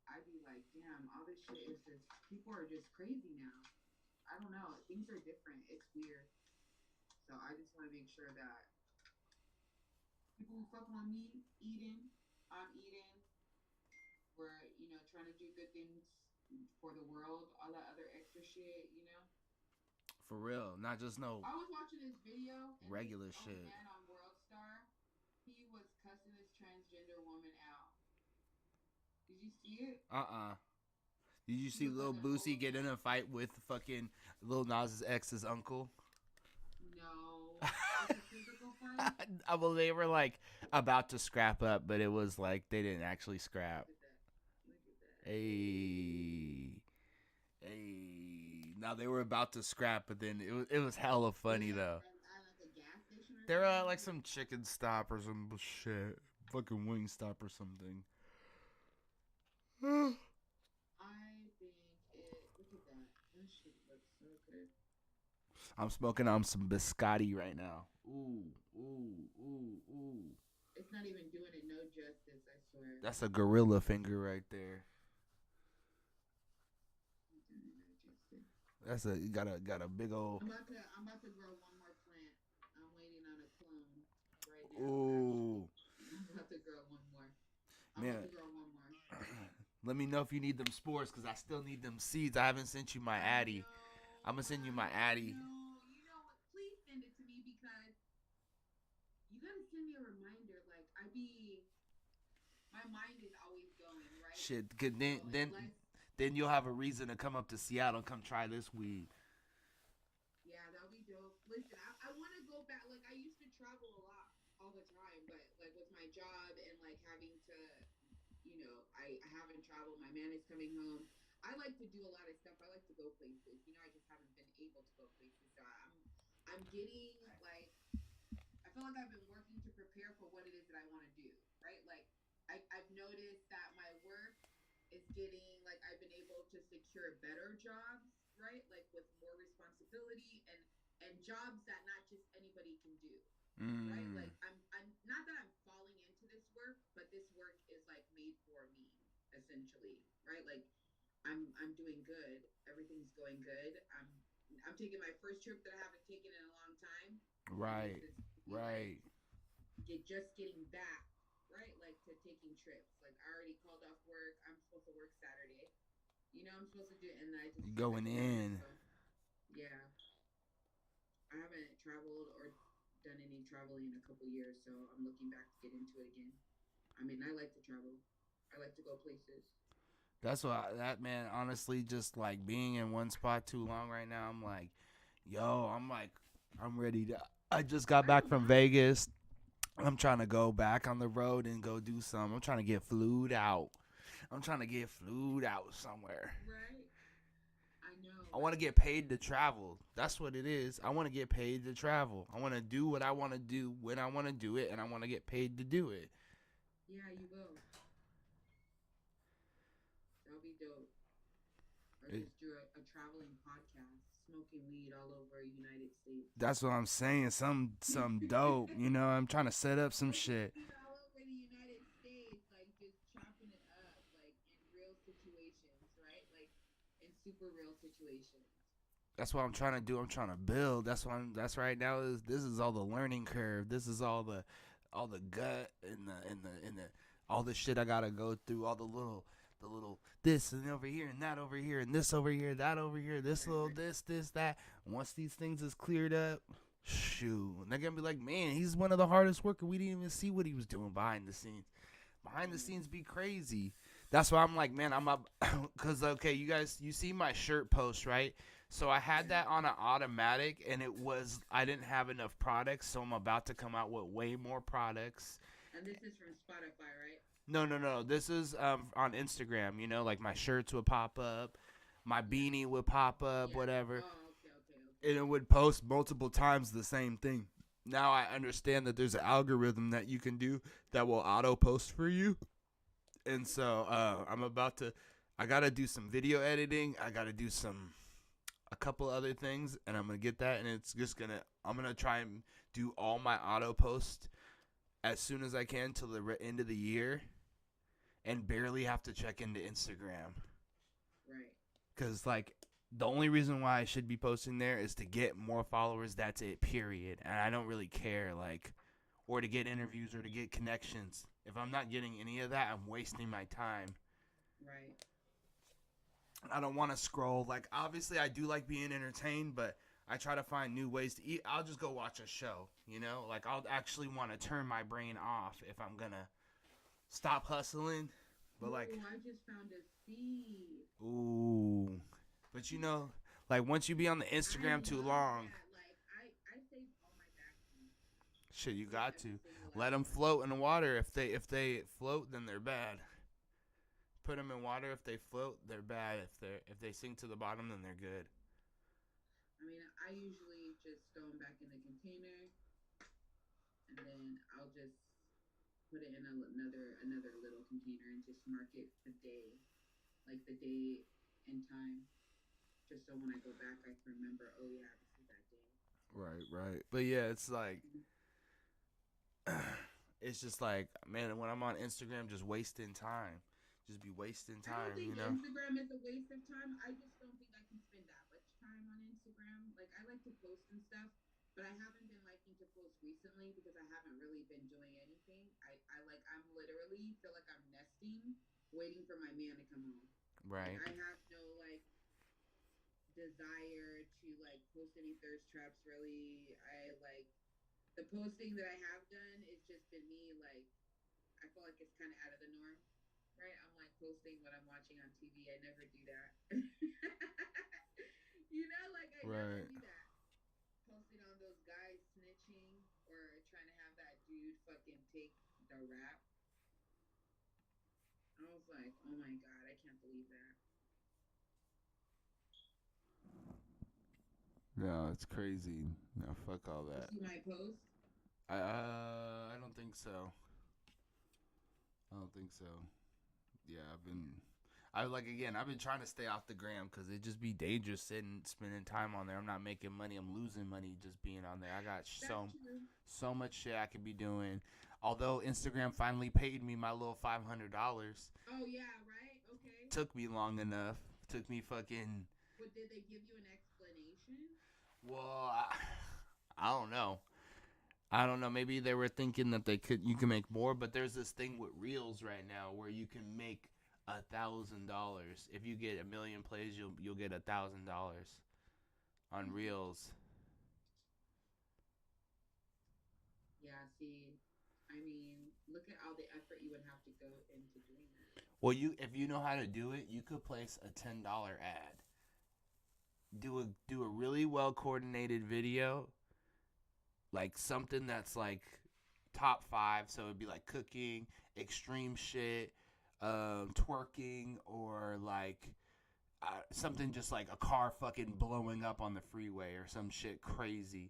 S1: I'd be like, damn, all this shit is just people are just crazy now. I don't know. Things are different. It's weird. So I just want to make sure that people who fuck on me eating, I'm eating. We're, you know, trying to do good things for the world, all that other extra shit, you know.
S2: For real, not just no
S1: I was watching this video. And
S2: regular
S1: this
S2: shit.
S1: Man on World Star, he was cussing this transgender woman out. Did you see it?
S2: Did you see Lil Boosie get in a fight with fucking Lil Nas X's uncle?
S1: No. It's a physical fight?
S2: Well, they were like about to scrap up, but it was like they didn't actually scrap.
S1: Look at that.
S2: Hey. Now they were about to scrap, but then it was hella funny though.
S1: At like a gas station or
S2: They're
S1: something?
S2: like some chicken stop or some shit, fucking wing stop or something.
S1: I think it. Look at that. That shit looks so good.
S2: I'm smoking on some biscotti right now. Ooh.
S1: It's not even doing it no justice, I swear.
S2: That's a gorilla finger right there. That's got a big old.
S1: I'm about to grow one more plant. I'm waiting on a clone right now.
S2: Ooh.
S1: I'm about to grow one more.
S2: Man. Let me know if you need them spores, because I still need them seeds. I haven't sent you my Addy. I'm going to send you my Addy.
S1: No, you know what? Please send it to me because you got to send me a reminder. Like, my mind is always going, right?
S2: Shit, then you'll have a reason to come up to Seattle and come try this weed.
S1: Yeah, that'll be dope. Listen, I want to go back. Like, I used to travel a lot all the time, but like with my job and like having to, you know, I haven't traveled. My man is coming home. I like to do a lot of stuff. I like to go places. You know, I just haven't been able to go places. So I'm getting like, I feel like I've been working to prepare for what it is that I want to do, right? Like, I've noticed that my work is getting, like, I've been able to secure better jobs, right? Like with more responsibility and jobs that not just anybody can do. Right? Like I'm not that I'm falling into this work, but this work is like made for me, essentially. Right? Like I'm doing good. Everything's going good. I'm taking my first trip that I haven't taken in a long time.
S2: Right.
S1: Like, just getting back, right? Like to taking trips. Like I already called off work. I'm supposed to work Saturday. You know, I'm supposed to do it, and I just
S2: going in.
S1: So, yeah. I haven't traveled or done any traveling in a couple years, so I'm looking back to get into it again. I mean, I like to travel. I like to go places.
S2: That's why that man, honestly, just like being in one spot too long right now, I'm like, I'm ready to. I just got back from Vegas. I'm trying to go back on the road and go do some. I'm trying to get flued out. I'm trying to get flued out somewhere.
S1: Right. I know.
S2: I want to get paid to travel. That's what it is. I want to get paid to travel. I want to do what I want to do when I want to do it, and I want to get paid to do it.
S1: Yeah, you will. That'll be dope. Or just do a traveling podcast, smoking weed all over United States.
S2: That's what I'm saying. Some dope. You know, I'm trying to set up some shit.
S1: Weed all over the United States, like just chopping it up, like in real situations, right? Like in super real situations.
S2: That's what I'm trying to do. I'm trying to build. That's right now this is all the learning curve. This is all the gut and the all the shit I gotta go through. All the little this and over here and that over here and this over here, that over here, this little this that. Once these things is cleared up, shoot, they're gonna be like, man, he's one of the hardest workers. We didn't even see what he was doing behind the scenes. Behind the scenes be crazy. That's why I'm like, man, I'm up because okay, you guys, you see my shirt post, right? So I had that on an automatic, and I didn't have enough products, so I'm about to come out with way more products.
S1: And this is from Spotify, right?
S2: No. This is on Instagram. You know, like my shirts would pop up, my beanie would pop up, whatever.
S1: Oh, okay.
S2: And it would post multiple times the same thing. Now I understand that there's an algorithm that you can do that will auto post for you. And so I got to do some video editing. I got to do a couple other things, and I'm going to get that, and I'm going to try and do all my auto posts as soon as I can till the end of the year and barely have to check into Instagram.
S1: Right.
S2: Because, like, the only reason why I should be posting there is to get more followers. That's it, period. And I don't really care, like, or to get interviews or to get connections. If I'm not getting any of that, I'm wasting my time.
S1: Right.
S2: I don't want to scroll. Like, obviously, I do like being entertained, but I try to find new ways to eat. I'll just go watch a show, you know? Like, I'll actually want to turn my brain off if I'm going to stop hustling. But, like...
S1: Ooh, I just found a seed.
S2: Ooh. But, you know, like, once you be on the Instagram too long...
S1: Like, I saved all my back seeds.
S2: Shit, you got to. Let them float in the water. If they float, then they're bad. Put them in water. If they float, they're bad. If they sink to the bottom, then they're good.
S1: I mean, I usually just throw them back in the container, and then I'll just put it in another little container and just mark it the day, like the day and time, just so when I go back, I can remember. Oh yeah, this is that day.
S2: Right. But yeah, it's like, it's just like, man, when I'm on Instagram, just wasting time. Just be wasting time,
S1: I don't think
S2: you know?
S1: Instagram is a waste of time. I just don't think I can spend that much time on Instagram. Like, I like to post and stuff, but I haven't been liking to post recently because I haven't really been doing anything. I'm literally feel like I'm nesting, waiting for my man to come home.
S2: Right.
S1: Like, I have no, like, desire to, like, post any thirst traps, really. The posting that I have done is just been me, like, I feel like it's kind of out of the norm. Right, I'm like posting what I'm watching on TV. I never do that. You know, like I never do that. Posting on those guys snitching or trying to have that dude fucking take the rap. I was like, oh my god, I can't believe that.
S2: No, it's crazy. No, fuck all that.
S1: You see my post?
S2: I don't think so. Yeah, I've been trying to stay off the gram because it just be dangerous spending time on there. I'm not making money. I'm losing money just being on there. I got so much shit I could be doing. Although Instagram finally paid me my little $500.
S1: Oh yeah, right. Okay.
S2: Took me long enough. Took me fucking.
S1: But did they give you an explanation?
S2: Well, I don't know. Maybe they were thinking that you can make more, but there's this thing with Reels right now where you can make $1,000 if you get 1 million plays. You'll get $1,000 on Reels.
S1: Yeah. See, I mean, look at all the effort you would have to go into doing that.
S2: Well, if you know how to do it, you could place a $10 ad. Do a really well coordinated video. Like something that's like top 5, so it'd be like cooking, extreme shit, twerking or like something just like a car fucking blowing up on the freeway or some shit crazy.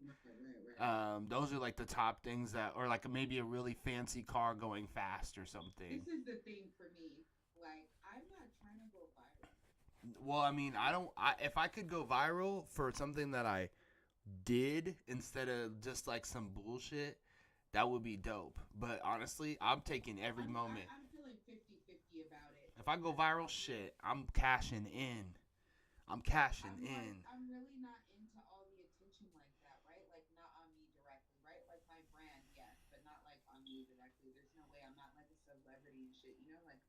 S1: Right.
S2: Those are like the top things that, or like maybe a really fancy car going fast or something.
S1: This is the thing for me. Like, I'm not trying to go viral.
S2: Well, I mean, if I could go viral for something that I did instead of just like some bullshit, that would be dope. But honestly, I'm taking every moment.
S1: I'm feeling 50-50 about it.
S2: If I go viral, shit, I'm cashing in. I'm
S1: really not into all the attention like that, right? Like, not on me directly, right? Like, my brand, yes, but not like on me directly. There's no way I'm not like a celebrity and shit, you know? Like,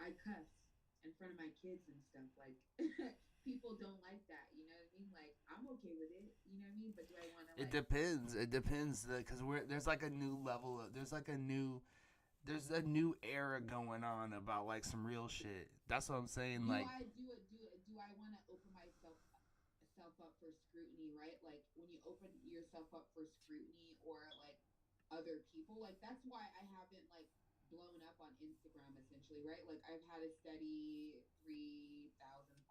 S1: I cuss in front of my kids and stuff. Like, people don't like that, you know what I mean? Like, I'm okay with it, you know what I mean? But do I want to,
S2: It depends. It depends because there's like a new level. There's a new era going on about like some real shit. That's what I'm saying. Like,
S1: do I want to open myself up for scrutiny, right? Like when you open yourself up for scrutiny or like other people, like that's why I haven't like blown up on Instagram essentially, right? Like I've had a steady 3,000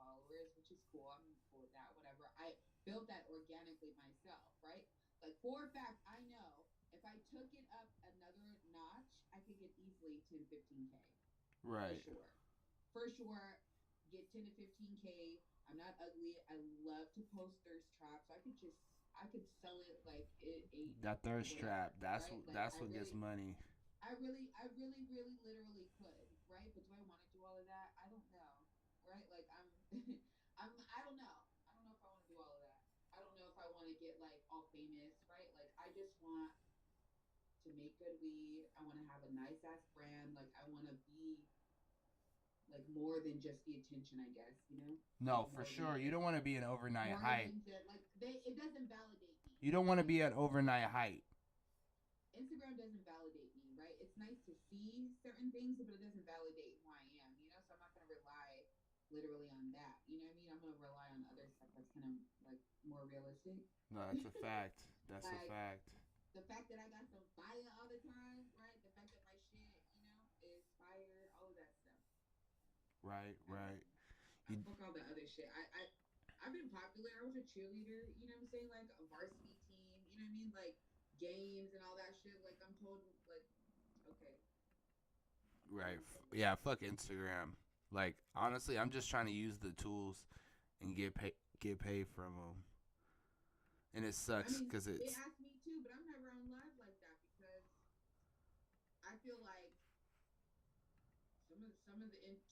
S1: followers, which is cool. I'm cool with that, whatever. I built that organically myself, right? Like for a fact, I know if I took it up another notch, I could get easily 10, 15K.
S2: right.
S1: For sure, get 10 to 15K. I'm not ugly. I love to post thirst traps. I could sell it like it ain't
S2: That thirst
S1: whatever,
S2: trap. That's
S1: right?
S2: what.
S1: Like
S2: That's what gets money.
S1: really, literally could, right? But do I want to do all of that? I don't know, right? Like I don't know. I don't know if I want to do all of that. I don't know if I want to get like all famous, right? Like I just want to make good weed. I want to have a nice ass brand. Like I want to be like more than just the attention, I guess, you know?
S2: No,
S1: Like
S2: for
S1: more
S2: sure. You don't want to be an overnight
S1: more
S2: hype.
S1: than just like it doesn't validate me.
S2: You don't want to be an overnight hype.
S1: Instagram doesn't validate me, right? It's nice to see certain things, but it doesn't validate who I am, you know? So I'm not gonna rely literally on that. You know what I mean? I'm gonna rely on other stuff that's kind of like more realistic.
S2: No, that's a fact. That's a
S1: Like
S2: fact.
S1: the fact that I got some fire all the time, right? The fact that my shit, you know, is fire, all of that stuff.
S2: Right, right.
S1: Fuck all the other shit. I've been popular. I was a cheerleader. You know what I'm saying? Like a varsity team. You know what I mean? Like games and all that shit. Like I'm told. Like okay.
S2: Right. Yeah. Fuck Instagram. Like honestly, I'm just trying to use the tools and get paid from them. And it sucks because
S1: they
S2: it's
S1: asked me too, but I'm never on live like that because I feel like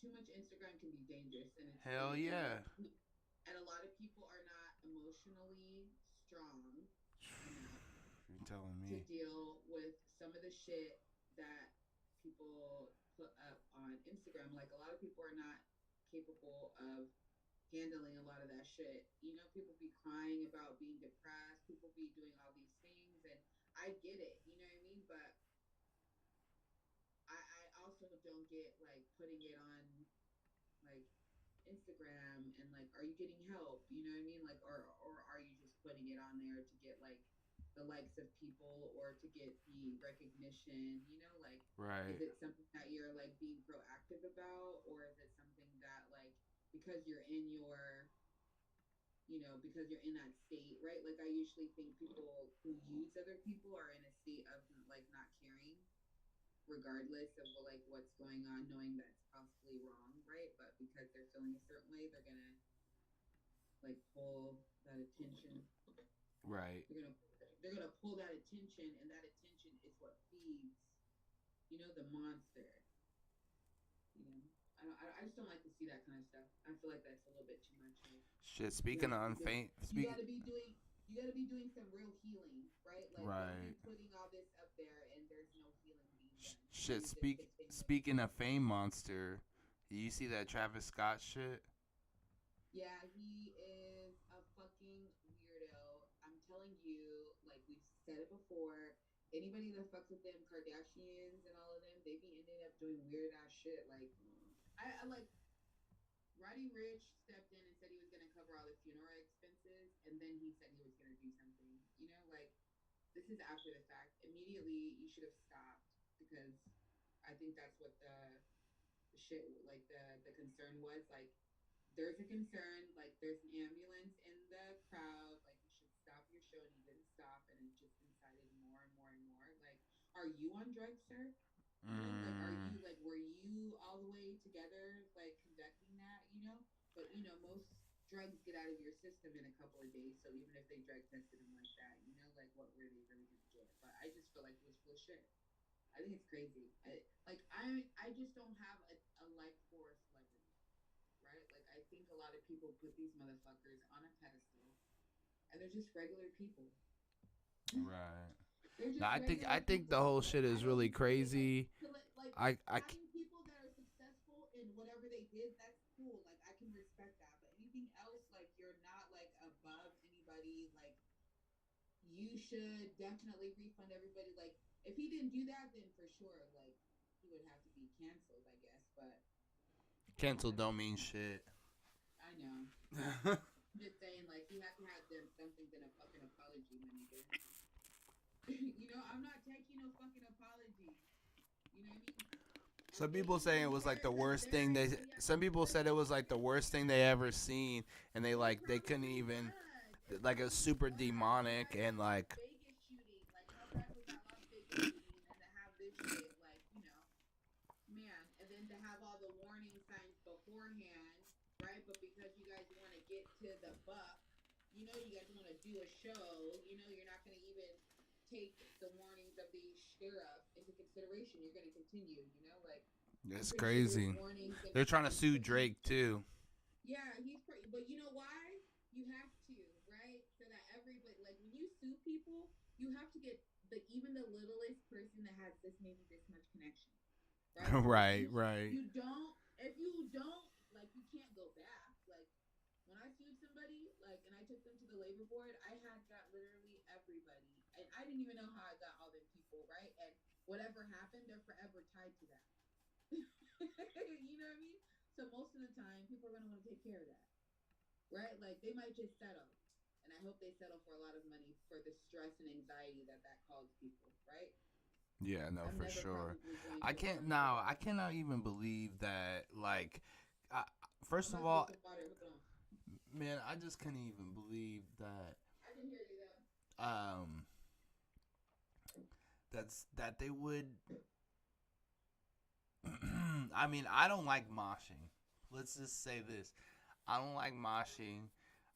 S1: too much Instagram can be dangerous and it's
S2: hell yeah.
S1: And a lot of people are not emotionally strong enough
S2: You're telling
S1: to
S2: me.
S1: deal with some of the shit that people put up on Instagram. Like a lot of people are not capable of handling a lot of that shit. You know, people be crying about being depressed, people be doing all these things, and I get it, you know what I mean? But I also don't get like putting it on like Instagram and like are you getting help? You know what I mean? Like or are you just putting it on there to get like the likes of people or to get the recognition, you know, like
S2: Right.
S1: is it something that you're like being proactive about or is it something that like because you're in your because you're in that state, right? Like I usually think people who use other people are in a state of like not caring regardless of like what's going on, knowing that's possibly wrong, right? But because they're feeling a certain way, they're gonna like pull that attention.
S2: Right.
S1: They're gonna pull that attention, and that attention is what feeds, the monster. You know, I just don't like to see that kind of stuff. I feel like that's a little bit too much. Like
S2: Shit.
S1: you
S2: Speaking
S1: have
S2: on
S1: to do,
S2: faint.
S1: you
S2: Speaking.
S1: got to be doing. You got to be doing some real healing, right? Like, don't
S2: Right.
S1: be putting all this up there and there's no healing being done.
S2: Shit. Speaking of fame monster, you see that Travis Scott shit?
S1: Yeah, he is a fucking weirdo. I'm telling you, like we've said it before. Anybody that fucks with them Kardashians and all of them, they be ending up doing weird ass shit. Like, I like Roddy Rich stepped in and said he was going to cover all the funeral expenses, and then he said he was going to do something. You know, like this is after the fact. Immediately, you should have stopped because I think that's what the shit, like the concern was like there's a concern, like there's an ambulance in the crowd, like you should stop your show, and you didn't stop, and it just incited more and more and more. Like, are you on drugs, sir? You know, like, are
S2: Mm.
S1: you like, were you all the way together, like conducting that? You know, but you know, most drugs get out of your system in a couple of days. So even if they drug tested him like that, you know, like what were they really gonna get? But I just feel like it was full of shit. I think it's crazy. I just don't have a like for a celebrity, right? Like I think a lot of people put these motherfuckers on a pedestal, and they're just regular people.
S2: Right.
S1: They're
S2: No,
S1: just
S2: I
S1: regular
S2: think the
S1: people.
S2: whole
S1: Like
S2: shit
S1: I
S2: is
S1: don't
S2: really
S1: get like
S2: crazy.
S1: like
S2: I
S1: having people that are successful in whatever they did. That's cool. Like I can respect that. But anything else, like you're not like above anybody. Like you should definitely refund everybody. Like if he didn't do that, then for sure, like he would have to be canceled, I guess. But
S2: cancel don't mean shit.
S1: I know. I'm just saying, like he had to have done something than a fucking apology, my nigga. You know, I'm not taking no fucking apology. You know what I mean?
S2: Some people say it was like the worst thing they. Some people said it was like the worst thing they ever seen, and they couldn't even like it was super demonic and like.
S1: Vegas shooting, like how bad was that Las Vegas shooting, and then to have this shit, like you know, man, and then to have all the warning signs beforehand, right? But because you guys want to get to the buck, you know, you guys want to do a show, you know, you're not going to even take the warnings of the sheriff into consideration. You're going to continue, you know, like
S2: It's
S1: I'm pretty sure
S2: crazy.
S1: there's warnings.
S2: They're trying to sue Drake too.
S1: Yeah, he's pretty, but you know why? You have to, right? So that everybody, like when you sue people, you have to get the even the littlest person that has this maybe this much connection, right?
S2: Right, right.
S1: You don't. If you don't, like, you can't go back. Like when I sued somebody, like, and I took them to the labor board, I had got literally everybody, and I didn't even know how I got all them people, right? And whatever happened, they're forever tied to that. You know what I mean? So most of the time, people are gonna want to take care of that, right? Like they might just settle, and I hope they settle for a lot of money for the stress and anxiety that caused people, right?
S2: Yeah, no,
S1: I'm
S2: for
S1: never
S2: sure.
S1: probably going
S2: I
S1: to
S2: can't
S1: want
S2: now.
S1: that.
S2: I cannot even believe that. Like, first
S1: I'm
S2: of
S1: about
S2: all,
S1: to get some water. Hold on.
S2: man, I just couldn't even believe that.
S1: I can hear you though.
S2: That they would. I mean, I don't like moshing. Let's just say this. I don't like moshing.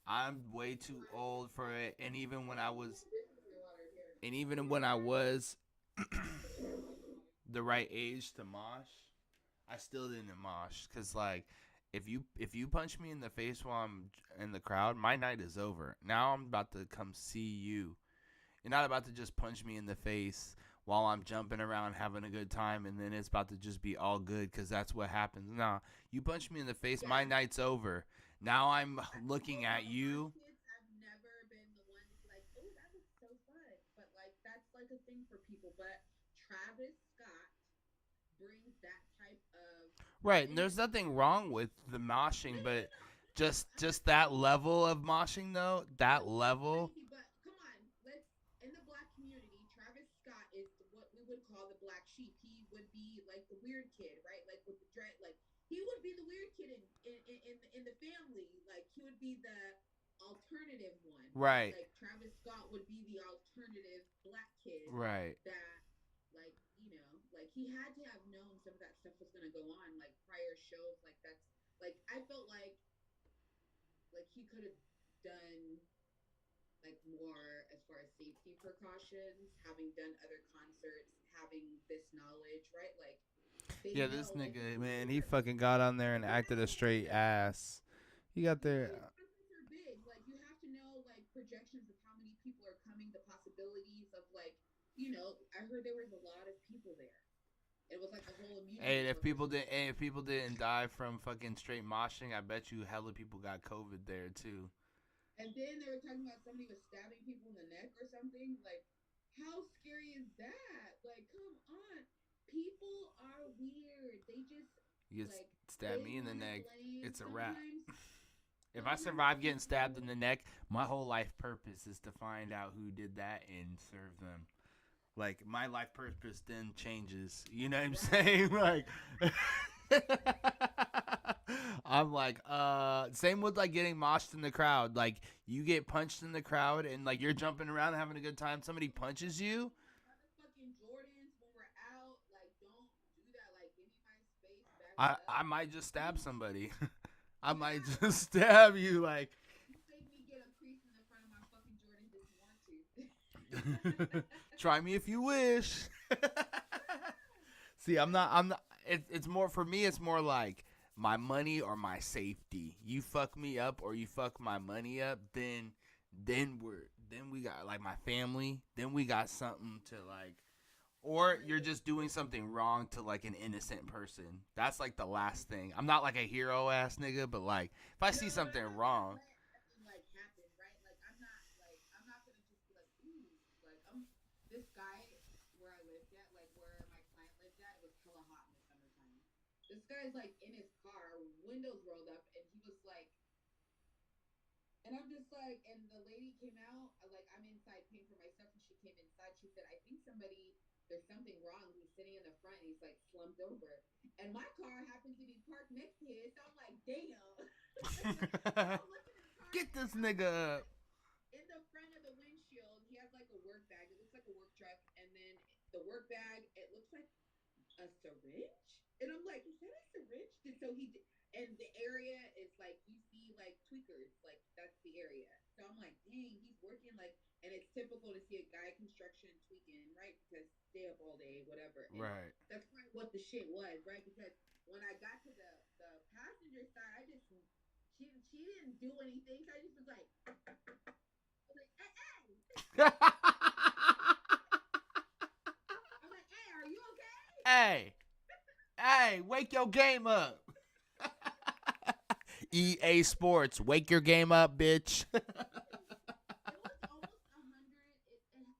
S2: I'm way too old for it, and even when I was the right age to mosh, I still didn't mosh cuz like if you punch me in the face while I'm in the crowd, my night is over. Now I'm about to come see you. You're not about to just punch me in the face while I'm jumping around having a good time, and then it's about to just be all good because that's what happens. Nah, you punch me in the face, my night's over. Now I'm looking at you.
S1: I've never been the one to be like, oh, that was so fun. But like that's like a thing for people. But Travis Scott brings that type of
S2: Right, and there's nothing wrong with the moshing, but just that level of moshing though, that level.
S1: Crazy, but come on, let's in the black community, Travis Scott is what we would call the black sheep. He would be like the weird kid, right? Like with the dread, like he would be the weird kid in the family. Like he would be the alternative one, right?
S2: Right.
S1: Like Travis Scott would be the alternative black kid
S2: Right.
S1: that like you know like he had to have known some of that stuff was going to go on like prior shows like that's like I felt like he could have done like more as far as safety precautions, having done other concerts, having this knowledge, right? Like they
S2: Yeah,
S1: know,
S2: this
S1: like,
S2: nigga, man, he fucking got on there and acted a straight ass. He got there.
S1: concerts are big. Like you have to know like projections of how many people are coming, the possibilities of like, you know, I heard there was a lot of people there. It was like a whole immunity.
S2: And if people didn't die from fucking straight moshing, I bet you hella people got COVID there too.
S1: And then they were talking about somebody was stabbing people in the neck or something. Like, how scary is that? Like, come on. People are weird. They just
S2: You get
S1: like
S2: stabbed me in the neck, it's a wrap.
S1: Sometimes
S2: If I survive getting stabbed in the neck, my whole life purpose is to find out who did that and serve them. Like my life purpose then changes. You know what I'm saying? Like I'm like, same with like getting moshed in the crowd. Like you get punched in the crowd and like you're jumping around having a good time. Somebody punches you.
S1: Motherfucking Jordans when we're out, like don't do that. Like give me my space back
S2: I
S1: up.
S2: might just stab somebody. I might just stab you. Like,
S1: You make me get a crease in the front of my fucking Jordans if you want to.
S2: try me if you wish. See, I'm not. I'm not. It's more for me. It's more like my money or my safety. You fuck me up or you fuck my money up, then we got like my family. Then we got something to like. Or you're just doing something wrong to like an innocent person. That's like the last thing. I'm not like a hero ass nigga, but like if I see something wrong.
S1: Like happen, right? Like I'm not gonna just be like, ooh, like this guy where I lived at, like where my client lived at, it was hella hot in the summertime. This guy's like in his car, windows rolled up, and he was like, and I'm just like, and the lady came out, like I'm inside paying for my stuff, and she came inside. She said, I think there's something wrong. He's sitting in the front, and he's like slumped over, and my car happened to be parked next to his. So I'm like, damn. I'm looking at the car,
S2: Get this nigga up.
S1: in the front of the windshield, he has like a work bag. It looks like a work truck, and then the work bag, it looks like a syringe. And I'm like, is that a syringe? And so and the area is like you see like tweakers, like that's the area. So I'm like, dang, he's working like, and it's typical to see a guy construction tweaking, right? Because stay up all day, whatever. And
S2: Right.
S1: that's probably what the shit was, right? Because when I got to the passenger side, I just she didn't do anything, so I just was like, hey, hey. I'm like, hey, are you okay?
S2: Hey, wake your game up. EA Sports, wake your game up, bitch.
S1: It was almost 100.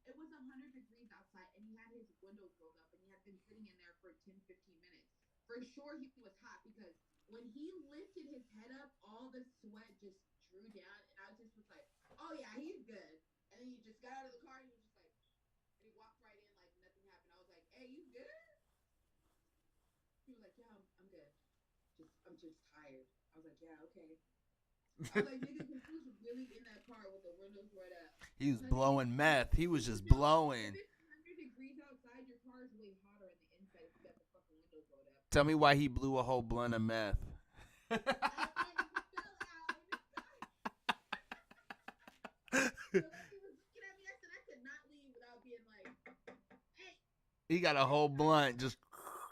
S1: It was 100 degrees outside, and he had his windows rolled up, and he had been sitting in there for 10, 15 minutes. For sure, he was hot because when he lifted his head up, all the sweat just drew down, and I just was like, "Oh yeah, he's good." And then he just got out of the car, and he was just like, and he walked right in like nothing happened. I was like, "Hey, you good?" He was like, "Yeah, I'm good. I'm just tired." I was like, "Yeah, okay." I was like, nigga, because he was really in that car with the windows right up.
S2: He was blowing meth. He was just blowing.
S1: If it's 100 degrees outside, your car is way hotter on the inside if you got the fucking windows rolled up.
S2: Tell me why he blew a whole blunt of meth.
S1: I fell out. So he was looking at me. I said, I could not leave without being like, hey.
S2: He got a whole blunt just.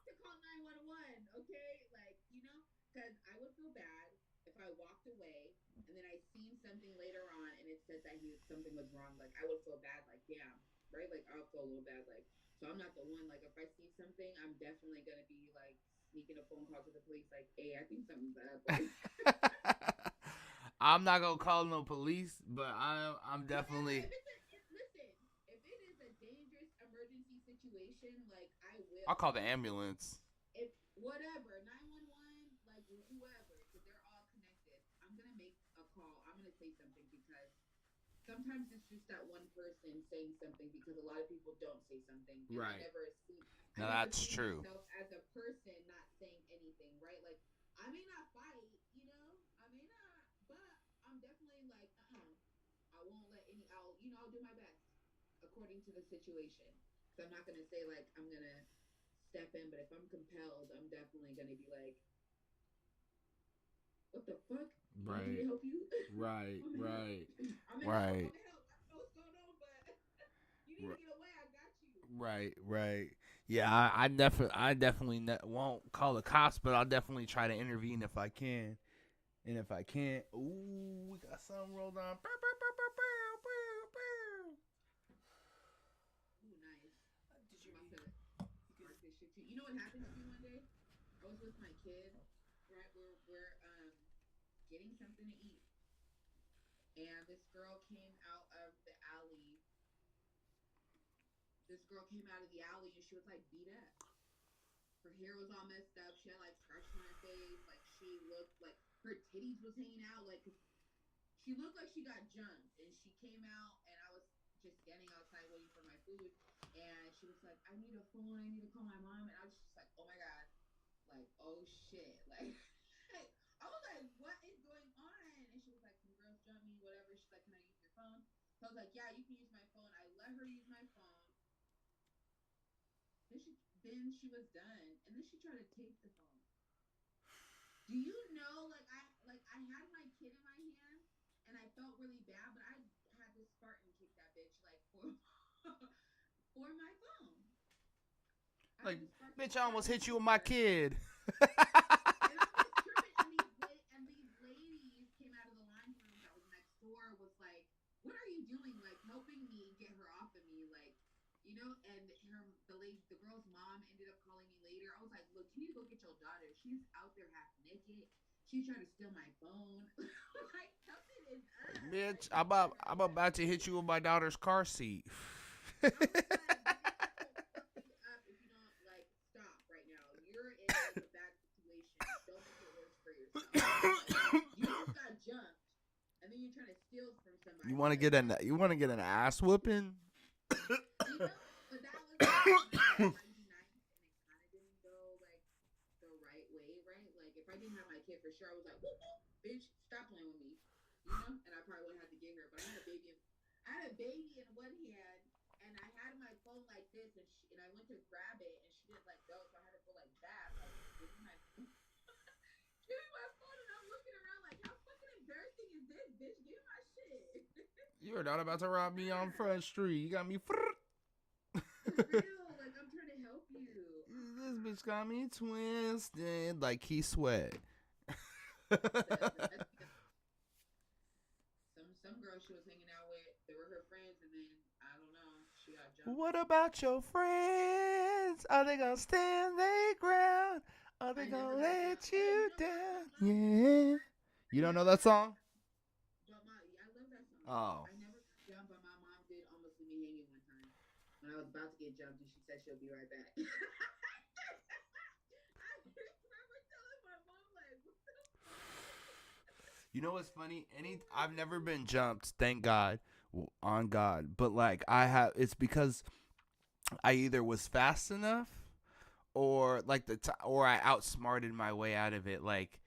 S1: To call 911, okay? Like, because I would feel bad if I walked away and then I seen something later on and it said that something was wrong. Like, I would feel bad, like, damn, right? Like, I'll feel a little bad, like, so I'm not the one. Like, if I see something, I'm definitely gonna be like sneaking a phone call to the police, like, hey, I think something's up. Like,
S2: I'm not gonna call no police, but I'm definitely.
S1: Listen, if it is a dangerous emergency situation, like I will.
S2: I'll call the ambulance.
S1: If whatever 911, like whoever, because they're all connected. I'm gonna make a call. I'm gonna say something because sometimes it's just that one person saying something because a lot of people don't say something. And
S2: Right.
S1: I never see.
S2: Now that's true.
S1: Myself as a person not saying anything, right? Like I may not fight, I may not, but I'm definitely like, I won't let I'll do my best according to the situation. So I'm not gonna say like I'm gonna step in, but if I'm compelled, I'm definitely gonna be like, what the fuck?
S2: Right.
S1: Can I help you?
S2: Right. Right.
S1: I'm gonna
S2: Right.
S1: help. I don't know what's going on, but you need to get away. I got you.
S2: Right. Right. Yeah, I definitely won't call the cops, but I'll definitely try to intervene if I can. And if I can't, ooh, we got something rolled on.
S1: Ooh, nice.
S3: Did you
S1: I'm
S3: read?
S1: about to start this shit too. You know what happened to me one day? I was with my kid, right? We're getting something to eat, and this girl came out of the alley. This girl came out of the alley, and she was like beat up. Her hair was all messed up. She had like scratches on her face. Like she looked like her titties was hanging out. Like she looked like she got jumped. And she came out, and I was just standing outside waiting for my food. And she was like, "I need a phone. I need to call my mom." And I was just like, "Oh my god, like oh shit!" Like I was like, She's like, can I use your phone? So I was like, yeah, you can use my phone. I let her use my phone. Then she was done, and then she tried to take the phone. Do you know, like I had my kid in my hand, and I felt really bad, but I had to Spartan kick that bitch like for for my phone.
S2: Like, bitch, I almost hit you with my kid.
S1: And I'm just tripping, and these ladies came out of the laundry room that was next door, was like, what are you doing? Like helping me get her off of me, like, you know, and the girl's mom ended up calling me later. I was like, look, you need to go get your daughter. She's out there half naked. She's trying to steal my phone. Like, something is up.
S2: Bitch,
S1: Like,
S2: I'm about to hit you with my daughter's car seat.
S1: I was like, this will fuck you up if you don't, like, stop right now. You're in, like, a bad situation. Don't make it worse for yourself. Like, you just got jumped, and then you're trying to steal from somebody.
S2: You want to get an ass whooping?
S1: You know? But that was like, pretty nice, and it kind of didn't go, like, the right way, right? Like, if I didn't have my kid, for sure, I was like, whoop, whoop, bitch, stop playing with me. You know? And I probably would have had to get her. But I had a baby in one hand, and I had my phone like this, and I went to grab it, and she didn't let go, so I had to go like that. So I was like, give me my phone. Give me my phone, and I'm looking around like, how fucking embarrassing is this, bitch? Give me my shit.
S2: You're not about to rob me on Front Street. You got me.
S1: For real, like, I'm trying to help you.
S2: This bitch got me twisted like he sweat.
S1: Some girl she was hanging out with, they were her friends, and then I don't know, she got jumped.
S2: What about your friends? Are they gonna stand their ground? Are they gonna let you down? Yeah. You don't know that song?
S1: But I love that song.
S2: Oh.
S1: I never got jumped, but my mom did almost leave me hanging one time when I was about to get jumped, and she said she'll be right back. I remember telling my mom, like, what the fuck?
S2: You know what's funny? I've never been jumped, thank God, on God. But like it's because I either was fast enough, or like or I outsmarted my way out of it. Like,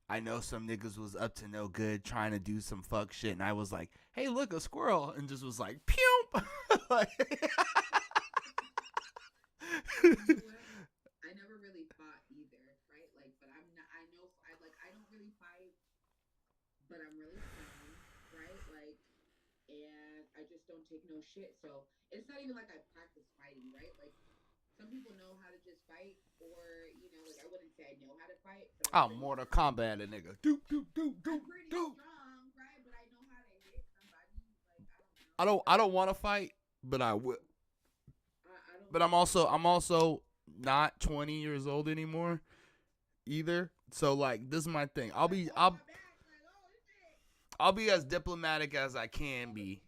S2: I know some niggas was up to no good trying to do some fuck shit, and I was like, "Hey, look, a squirrel," and just was like, "Pew!" Like,
S1: I never really fought either, right? Like, but I'm not. I know. I don't really fight, but I'm really strong, right? Like, and I just don't take no shit. So it's not even like I practice fighting, right? Like, some people know how to just fight, or, you know, like, I wouldn't say I know how to fight. But
S2: I'm Mortal Kombat a nigga. Doop doop doop doop
S1: I'm pretty
S2: doop.
S1: strong, right? But I know how to hit somebody. Like, I don't know.
S2: I don't want to fight, but I will.
S1: I don't.
S2: But I'm also not 20 years old anymore either. So like, this is my thing. I'll be as diplomatic as I can be.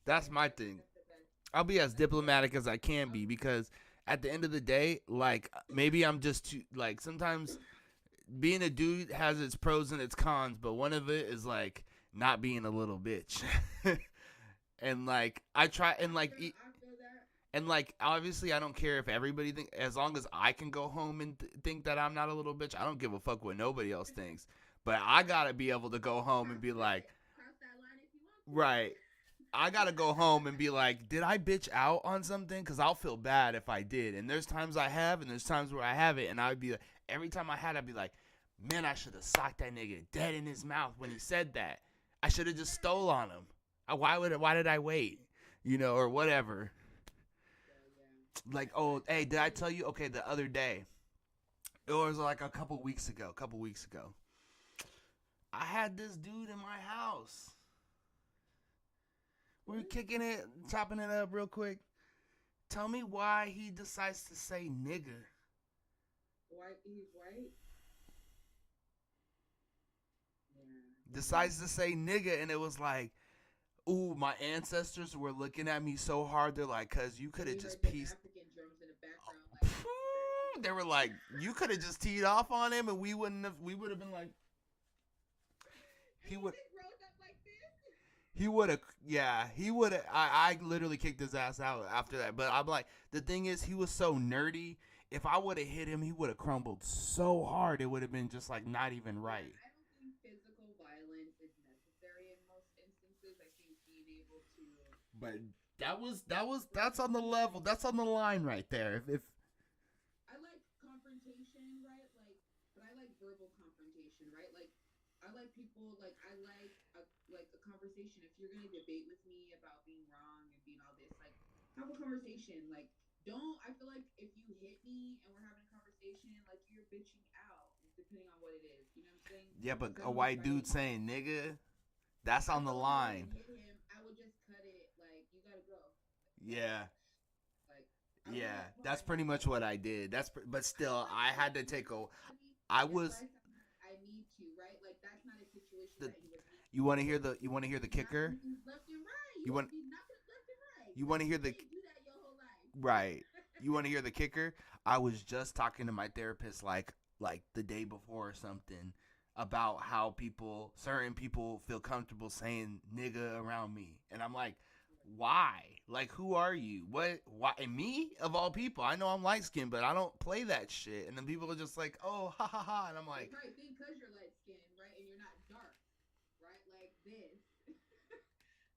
S2: That's my thing. I'll be as diplomatic as I can be, because at the end of the day, like, maybe I'm just too, like, sometimes being a dude has its pros and its cons, but one of it is like not being a little bitch. And like, I try, and like, and like, obviously I don't care if everybody think, as long as I can go home and think that I'm not a little bitch, I don't give a fuck what nobody else thinks. But I gotta be able to go home and be like, right, I gotta go home and be like, did I bitch out on something? Because I'll feel bad if I did. And there's times I have, and there's times where I haven't. And I would be like, every time I had, I'd be like, man, I should have socked that nigga dead in his mouth when he said that. I should have just stole on him. Why did I wait? You know, or whatever. Like, oh, hey, did I tell you? Okay, the other day, it was like a couple weeks ago. I had this dude in my house. We were kicking it, chopping it up real quick. Tell me why he decides to say nigga.
S1: Why he's white? Yeah.
S2: Decides to say nigga, and it was like, ooh, my ancestors were looking at me so hard. They're like, cuz you could have just pieced.
S1: African drums in the background, like,
S2: they were like, you could have just teed off on him, and we would have been like, he would have, yeah, he would have, I literally kicked his ass out after that. But I'm like, the thing is, he was so nerdy. If I would have hit him, he would have crumbled so hard, it would have been just like not even right.
S1: I don't think physical violence is necessary in most instances. I think
S2: But that's on the level. That's on the line right there. If
S1: I like confrontation, right? Like, but I like verbal confrontation, right? Like, I like people like I like a conversation. If you're gonna debate with me about being wrong and being all this, like, have a conversation. Like, don't. I feel like if you hit me and we're having a conversation, like you're bitching out, depending on what it is. You know what I'm saying?
S2: yeah, but
S1: So I
S2: a
S1: would just
S2: white
S1: try to
S2: dude saying nigga, that's
S1: I
S2: on the
S1: feel like if I were
S2: line.
S1: to hit him, I would just cut it. Like, you gotta go.
S2: Yeah.
S1: Like, I
S2: Yeah,
S1: wouldn't
S2: that's
S1: put
S2: pretty
S1: my
S2: much what I did. But still, I had to take a. I was
S1: I need to, right? Like, that's not a situation
S2: the.
S1: that you would need
S2: You
S1: to
S2: want to
S1: do.
S2: hear the? You want to hear the kicker?
S1: Knocking left and right.
S2: You want.
S1: Be knocking left and right.
S2: You want to hear
S1: You
S2: the?
S1: can't do that your whole life.
S2: Right. You want to hear the kicker? I was just talking to my therapist like the day before or something about how certain people feel comfortable saying nigga around me, and I'm like, why? Like, who are you? What? Why? And me of all people, I know I'm light skinned, but I don't play that shit. And then people are just like, oh, ha ha ha, and I'm
S1: They
S2: like,
S1: probably think because you're light skinned, right? And you're not dark, right? Like this.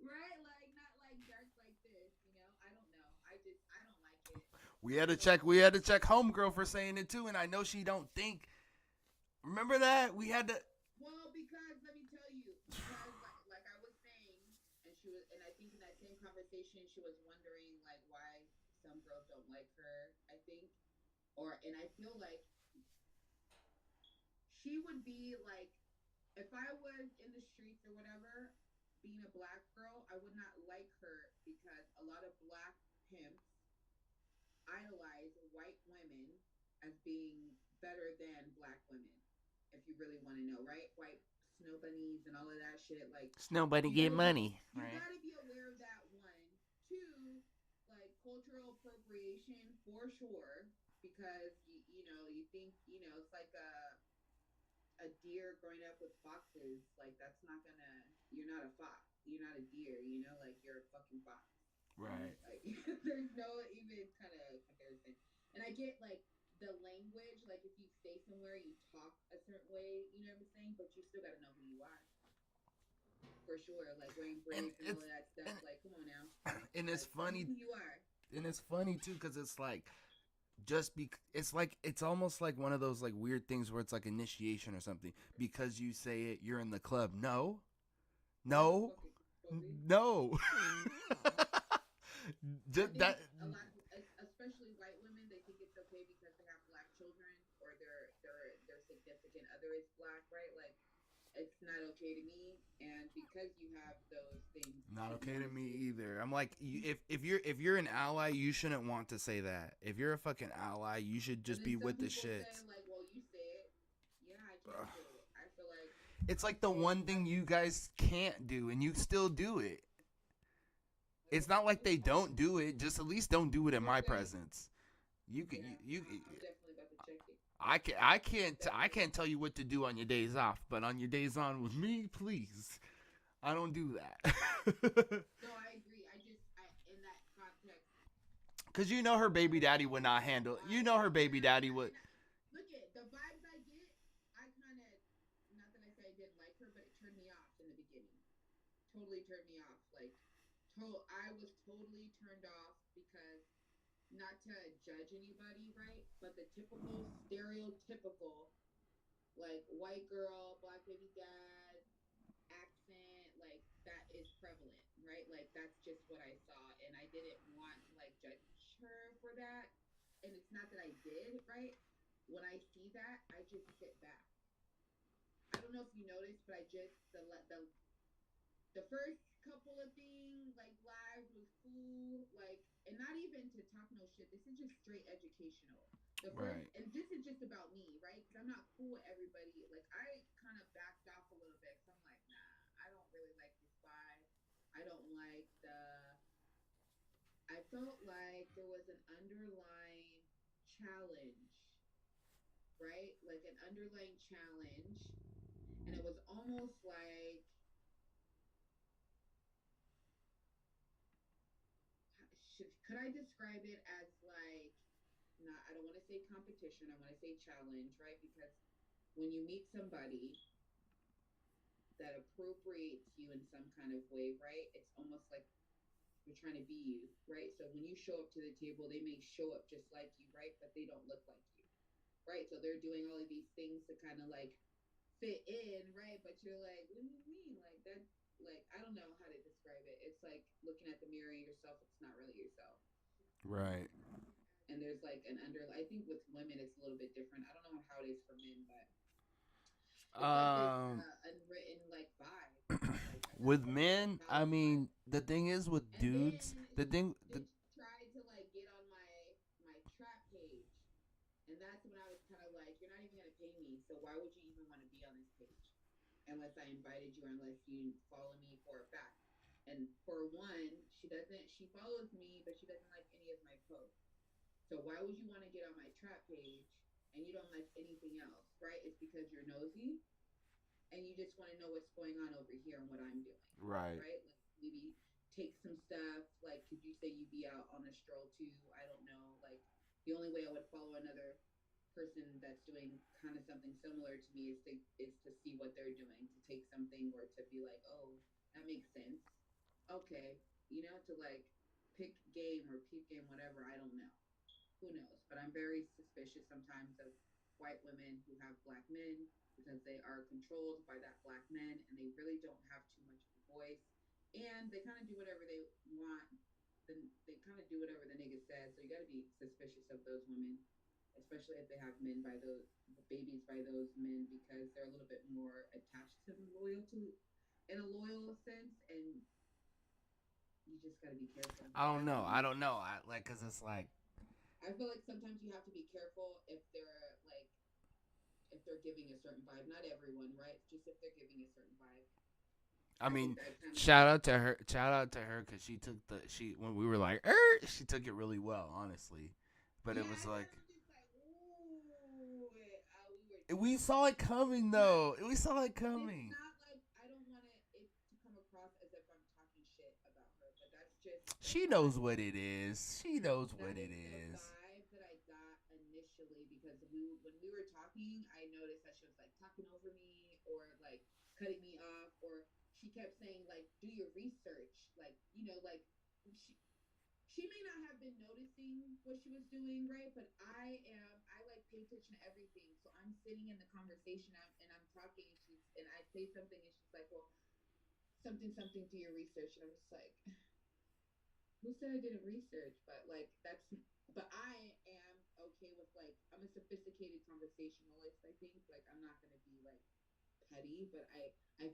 S1: Right? Like, not like dark like this, you know? I don't know. I don't like it.
S2: we had to check. We had to check homegirl for saying it too, and I know she don't think. Remember that we had to.
S1: Well, because let me tell you, because like I was saying, and she was, and I think in that same conversation, she was wondering like why some girls don't like her. I think, and I feel like she would be like, if I was in the streets or whatever, being a black girl, I would not like her because a lot of black pimps idolize white women as being better than black women. If you really want to know, right? White snow bunnies and all of that shit. Like,
S2: Nobody
S1: you
S2: get
S1: gotta
S2: money,
S1: you
S2: right?
S1: gotta be aware of that. One, two, like cultural appropriation for sure, because you know you think it's like a deer growing up with foxes. Like, that's not gonna. You're not a fox. You're not a deer. You know, like you're a fucking fox.
S2: Right.
S1: Like, there's no even kind of comparison. And I get like the language, like if you stay somewhere, you talk a certain way, you know what I'm saying? But you still got to know who you are. For sure. Like wearing braids and all of that stuff. Like, come on now.
S2: And it's
S1: Like,
S2: funny.
S1: who you are.
S2: And it's funny too because it's like it's like it's almost like one of those like weird things where it's like initiation or something because you say it you're in the club. No, no. Just that
S1: a lot, especially white women, they think it's okay because they have black children or their significant other is black, right? Like, it's not okay to me, and because you have those things,
S2: not okay to me either. I'm like, if you're an ally, you shouldn't want to say that. If you're a fucking ally, you should just be with the shit.
S1: Like, well, you say it. Yeah, I can't do it. I feel like
S2: it's like the one thing you guys can't do, and you still do it. It's not like they don't do it. Just at least don't do it in my presence. You can you.
S1: I'm definitely about to check it.
S2: I can't tell you what to do on your days off, but on your days on with me, please. I don't do that.
S1: No, I agree. In that context.
S2: Cause you know her baby daddy would not handle. You know her baby daddy would.
S1: Look at the vibes I get. I kind of, not that I say I didn't like her, but it turned me off in the beginning. Totally turned me off. Like, I was totally turned off because, not to judge anybody, right? But the typical, stereotypical, like white girl, black baby dad, accent, like that is prevalent, right? Like, that's just what I saw, and I didn't want to like judge her for that. And it's not that I did, right? When I see that, I just sit back. I don't know if you noticed, but I just the first couple of things like live was cool, like, and not even to talk no shit. This is just straight educational. The first,
S2: Right.
S1: and this is just about me, right? Because I'm not cool with everybody. Like, I kind of backed off a little bit. So I'm like, nah, I don't really like this vibe. I don't like the. I felt like there was an underlying challenge, right? Like an underlying challenge, and it was almost like, could I describe it as like, not, I don't want to say competition, I want to say challenge, right? Because when you meet somebody that appropriates you in some kind of way, right? It's almost like they're trying to be you, right? So when you show up to the table, they may show up just like you, right? But they don't look like you, right? So they're doing all of these things to kind of like fit in, right? But you're like, what do you mean? Like that, like, I don't know how to describe it. It's like looking at the mirror yourself, it's not really yourself.
S2: Right.
S1: And there's like an I think with women, it's a little bit different. I don't know how it is for men, but it's like this unwritten like vibe. Like I got
S2: With
S1: all this
S2: men, I
S1: power vibe.
S2: mean, the thing is with
S1: And
S2: dudes,
S1: then
S2: the thing,
S1: they tried to like get on my trap page, and that's when I was kind of like, you're not even gonna pay me, so why would you even want to be on this page unless I invited you or unless you follow me for a fact? And for one, she doesn't. She follows me, but she doesn't like any of my posts. So why would you want to get on my trap page and you don't like anything else, right? It's because you're nosy and you just want to know what's going on over here and what I'm doing,
S2: right,
S1: right? Like maybe take some stuff. Like, could you say you'd be out on a stroll too? I don't know. Like, the only way I would follow another person that's doing kind of something similar to me is to see what they're doing, to take something or to be like, oh, that makes sense. Okay, you know, to like pick game or peep game, whatever. I don't know. Who knows? But I'm very suspicious sometimes of white women who have black men because they are controlled by that black man and they really don't have too much of a voice. And they kind of do whatever they want. Then they kind of do whatever the nigga says. So you got to be suspicious of those women, especially if they have men by those babies by those men because they're a little bit more attached to the loyalty in a loyal sense, and you just got to be careful.
S2: I
S1: I
S2: don't
S1: don't
S2: know.
S1: know.
S2: I don't know. I like, cause it's like,
S1: I feel like sometimes you have to be careful if they're like if they're giving a certain vibe. Not everyone, right? Just if they're giving a certain vibe.
S2: I
S1: I
S2: mean,
S1: think I kind of
S2: shout out to her. Shout out to her because she when we were like, she took it really well, honestly. But
S1: yeah.
S2: it was like
S1: I'm just like, ooh,
S2: we saw it coming though. We saw it
S1: it's
S2: coming.
S1: not like I don't want it to come across as if I'm talking shit about her, but that's just the
S2: She knows
S1: vibe.
S2: what it is. She knows
S1: That
S2: what it
S1: is the
S2: is.
S1: vibe that I got initially because when we were talking, I noticed that she was like talking over me or like cutting me off, or she kept saying like, "Do your research," like you know, like she may not have been noticing what she was doing, right? But I am. I like pay attention to everything, so I'm sitting in the conversation and I'm talking, and I say something, and she's like, "Well, something, something. Do your research," and I'm just like, who said I didn't research? But like that's but I am okay with like I'm a sophisticated conversationalist, I think. Like I'm not gonna be like petty, but I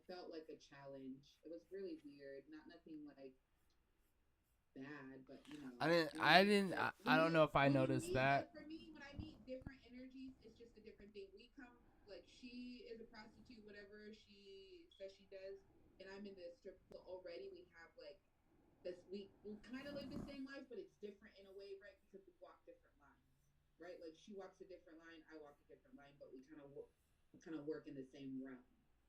S1: felt like a challenge. It was really weird. Not nothing like bad, but you know, and
S2: I
S1: then
S2: didn't.
S1: like
S2: I don't know if I
S1: when you
S2: noticed
S1: meet
S2: that.
S1: like for me when I meet different energies, it's just a different thing. We come like she is a prostitute, whatever she says she does, and I'm in the strip club already. We have like this we kind of live the same life, but it's different in a way, right? Because we walk different lines, right? Like she walks a different line, I walk a different line, but we kind of work in the same realm,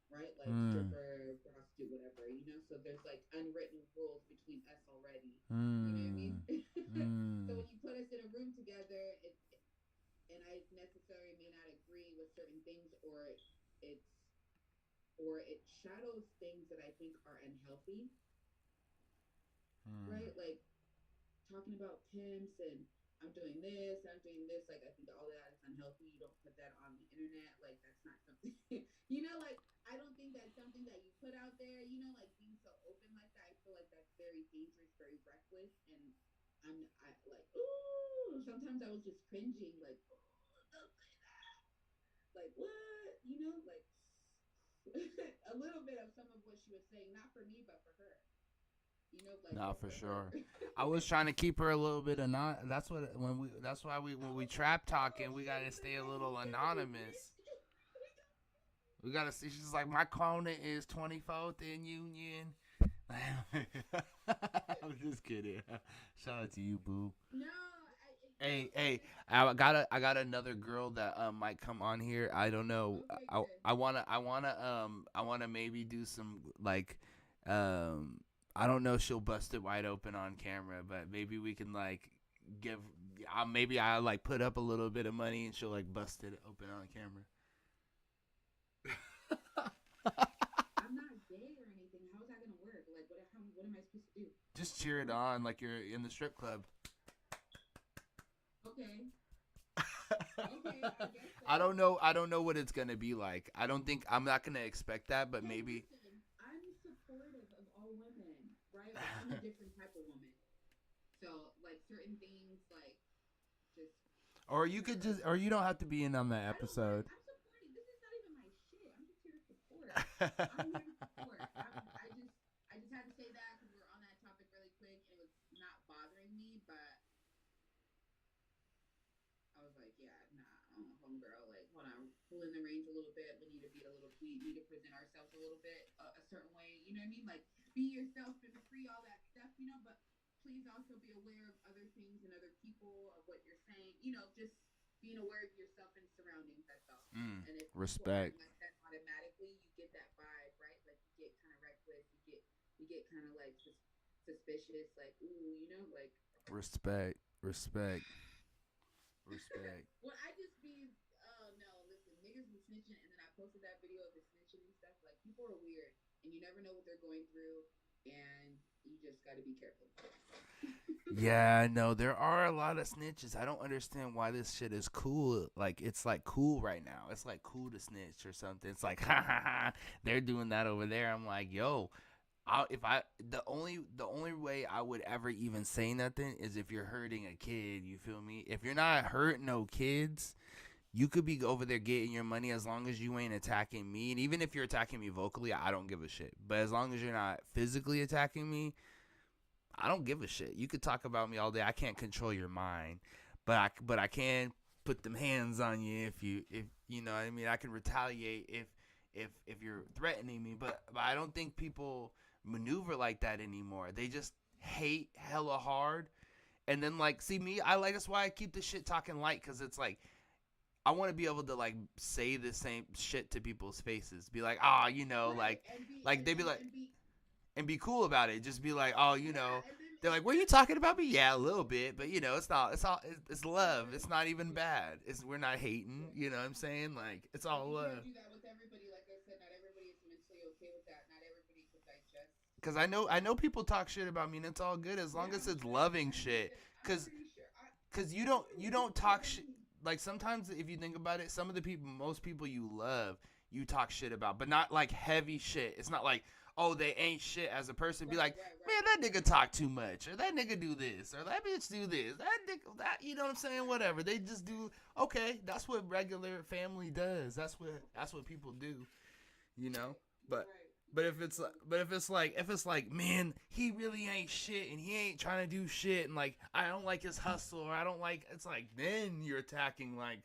S1: right? Like
S2: Mm,
S1: stripper, prostitute, whatever, you know. So there's like unwritten rules between us already. You know what I mean?
S2: mm,
S1: So
S2: mm.
S1: when you put us in a room together, and I necessarily may not agree with certain things, it's it shadows things that I think are unhealthy,
S2: Mm.
S1: right? Like talking about pimps and I'm doing this, I'm doing this. Like I think all that is unhealthy. You don't put that on the internet. Like that's not something you know, like I don't think that's something that you put out there, you know, like being so open like that. I feel like that's very dangerous, very reckless. And I like, ooh, sometimes I was just cringing, like, oh, don't say that. Like what? You know, like a little bit of some of what she was saying, not for me, but for her. You know, like
S2: Not
S1: but
S2: for
S1: for her.
S2: sure. I was trying to keep her a little bit anonymous. That's what when we. That's why we when we trap talking, we gotta stay a little anonymous. We gotta see. She's like, my corner is 24th in Union. I'm just kidding. Shout out to you, boo.
S1: No,
S2: Hey, hey, I got another girl that might come on here. I don't know.
S1: okay,
S2: I
S1: good.
S2: I wanna I wanna I wanna maybe do some like I don't know if she'll bust it wide open on camera, but maybe we can like give maybe I'll like put up a little bit of money and she'll like bust it open on camera.
S1: I'm not gay or anything. How is that gonna work? Like, what am I supposed to do?
S2: just cheer it on like you're in the strip club.
S1: Okay. Okay, I guess so.
S2: I don't know what it's gonna be like. I'm not gonna expect that, but
S1: Hey,
S2: maybe.
S1: listen, I'm supportive of all women, right? Like, I'm a different type of woman. So, like, certain things, like, just.
S2: Or you could just, or you don't have to be in on that
S1: I'm
S2: episode.
S1: supporting. This is not even my shit. I'm just here to support. I'm here to support. I just had to say that because we're on that topic really quick, and it was not bothering me, but I was like, yeah, nah, homegirl, like, hold on, pull in the range a little bit. We need to we need to present ourselves a little bit a certain way. You know what I mean? Like, be yourself, be free, all that stuff. You know, but please also be aware of other things and other people of what you're saying. You know, just being aware of yourself and surroundings. That's all. And if
S2: Respect.
S1: people aren't like that automatically, you get that vibe, right? Like, you get kind of reckless. You get kind of like suspicious. Like, ooh, you know, like.
S2: Respect.
S1: Well, I just be, oh no, listen, niggas be snitching, and then I posted that video of the snitching and stuff. Like, people are weird, and you never know what they're going through, and you just got to be careful.
S2: Yeah, no, there are a lot of snitches. I don't understand why this shit is cool. Like, it's like cool right now. It's like cool to snitch or something. It's like, ha ha ha, they're doing that over there. I'm like, yo, the only way I would ever even say nothing is if you're hurting a kid. You feel me? If you're not hurting no kids, you could be over there getting your money as long as you ain't attacking me. And even if you're attacking me vocally, I don't give a shit. But as long as you're not physically attacking me, I don't give a shit. You could talk about me all day. I can't control your mind, but I can put them hands on you if you know what I mean. I can retaliate if you're threatening me, but I don't think people maneuver like that anymore. They just hate hella hard, and then like see me. That's why I keep this shit talking light, because it's like I want to be able to like say the same shit to people's faces. Be like, you know,
S1: Right.
S2: like they be like. And be cool about it. Just be like, you know. They're like, were you talking about me? Yeah, a little bit, but you know, it's not. It's love. It's not even bad. We're not hating. You know what I'm saying? Like, it's all love.
S1: You can't do that with everybody. Like I said, not everybody is mentally okay with that. Not everybody can digest.
S2: Because I know people talk shit about me, and it's all good as long as it's loving shit. Because you don't talk shit. Like, sometimes if you think about it, most people you love, you talk shit about, but not like heavy shit. It's not like, oh, they ain't shit as a person. Be like, man, that nigga talk too much, or that nigga do this, or that bitch do this, that nigga, that, you know what I'm saying? Whatever. They just do. Okay, that's what regular family does. That's what people do, you know. But if it's like, man, he really ain't shit, and he ain't trying to do shit, and like, I don't like his hustle, or I don't like, it's like, then you're attacking like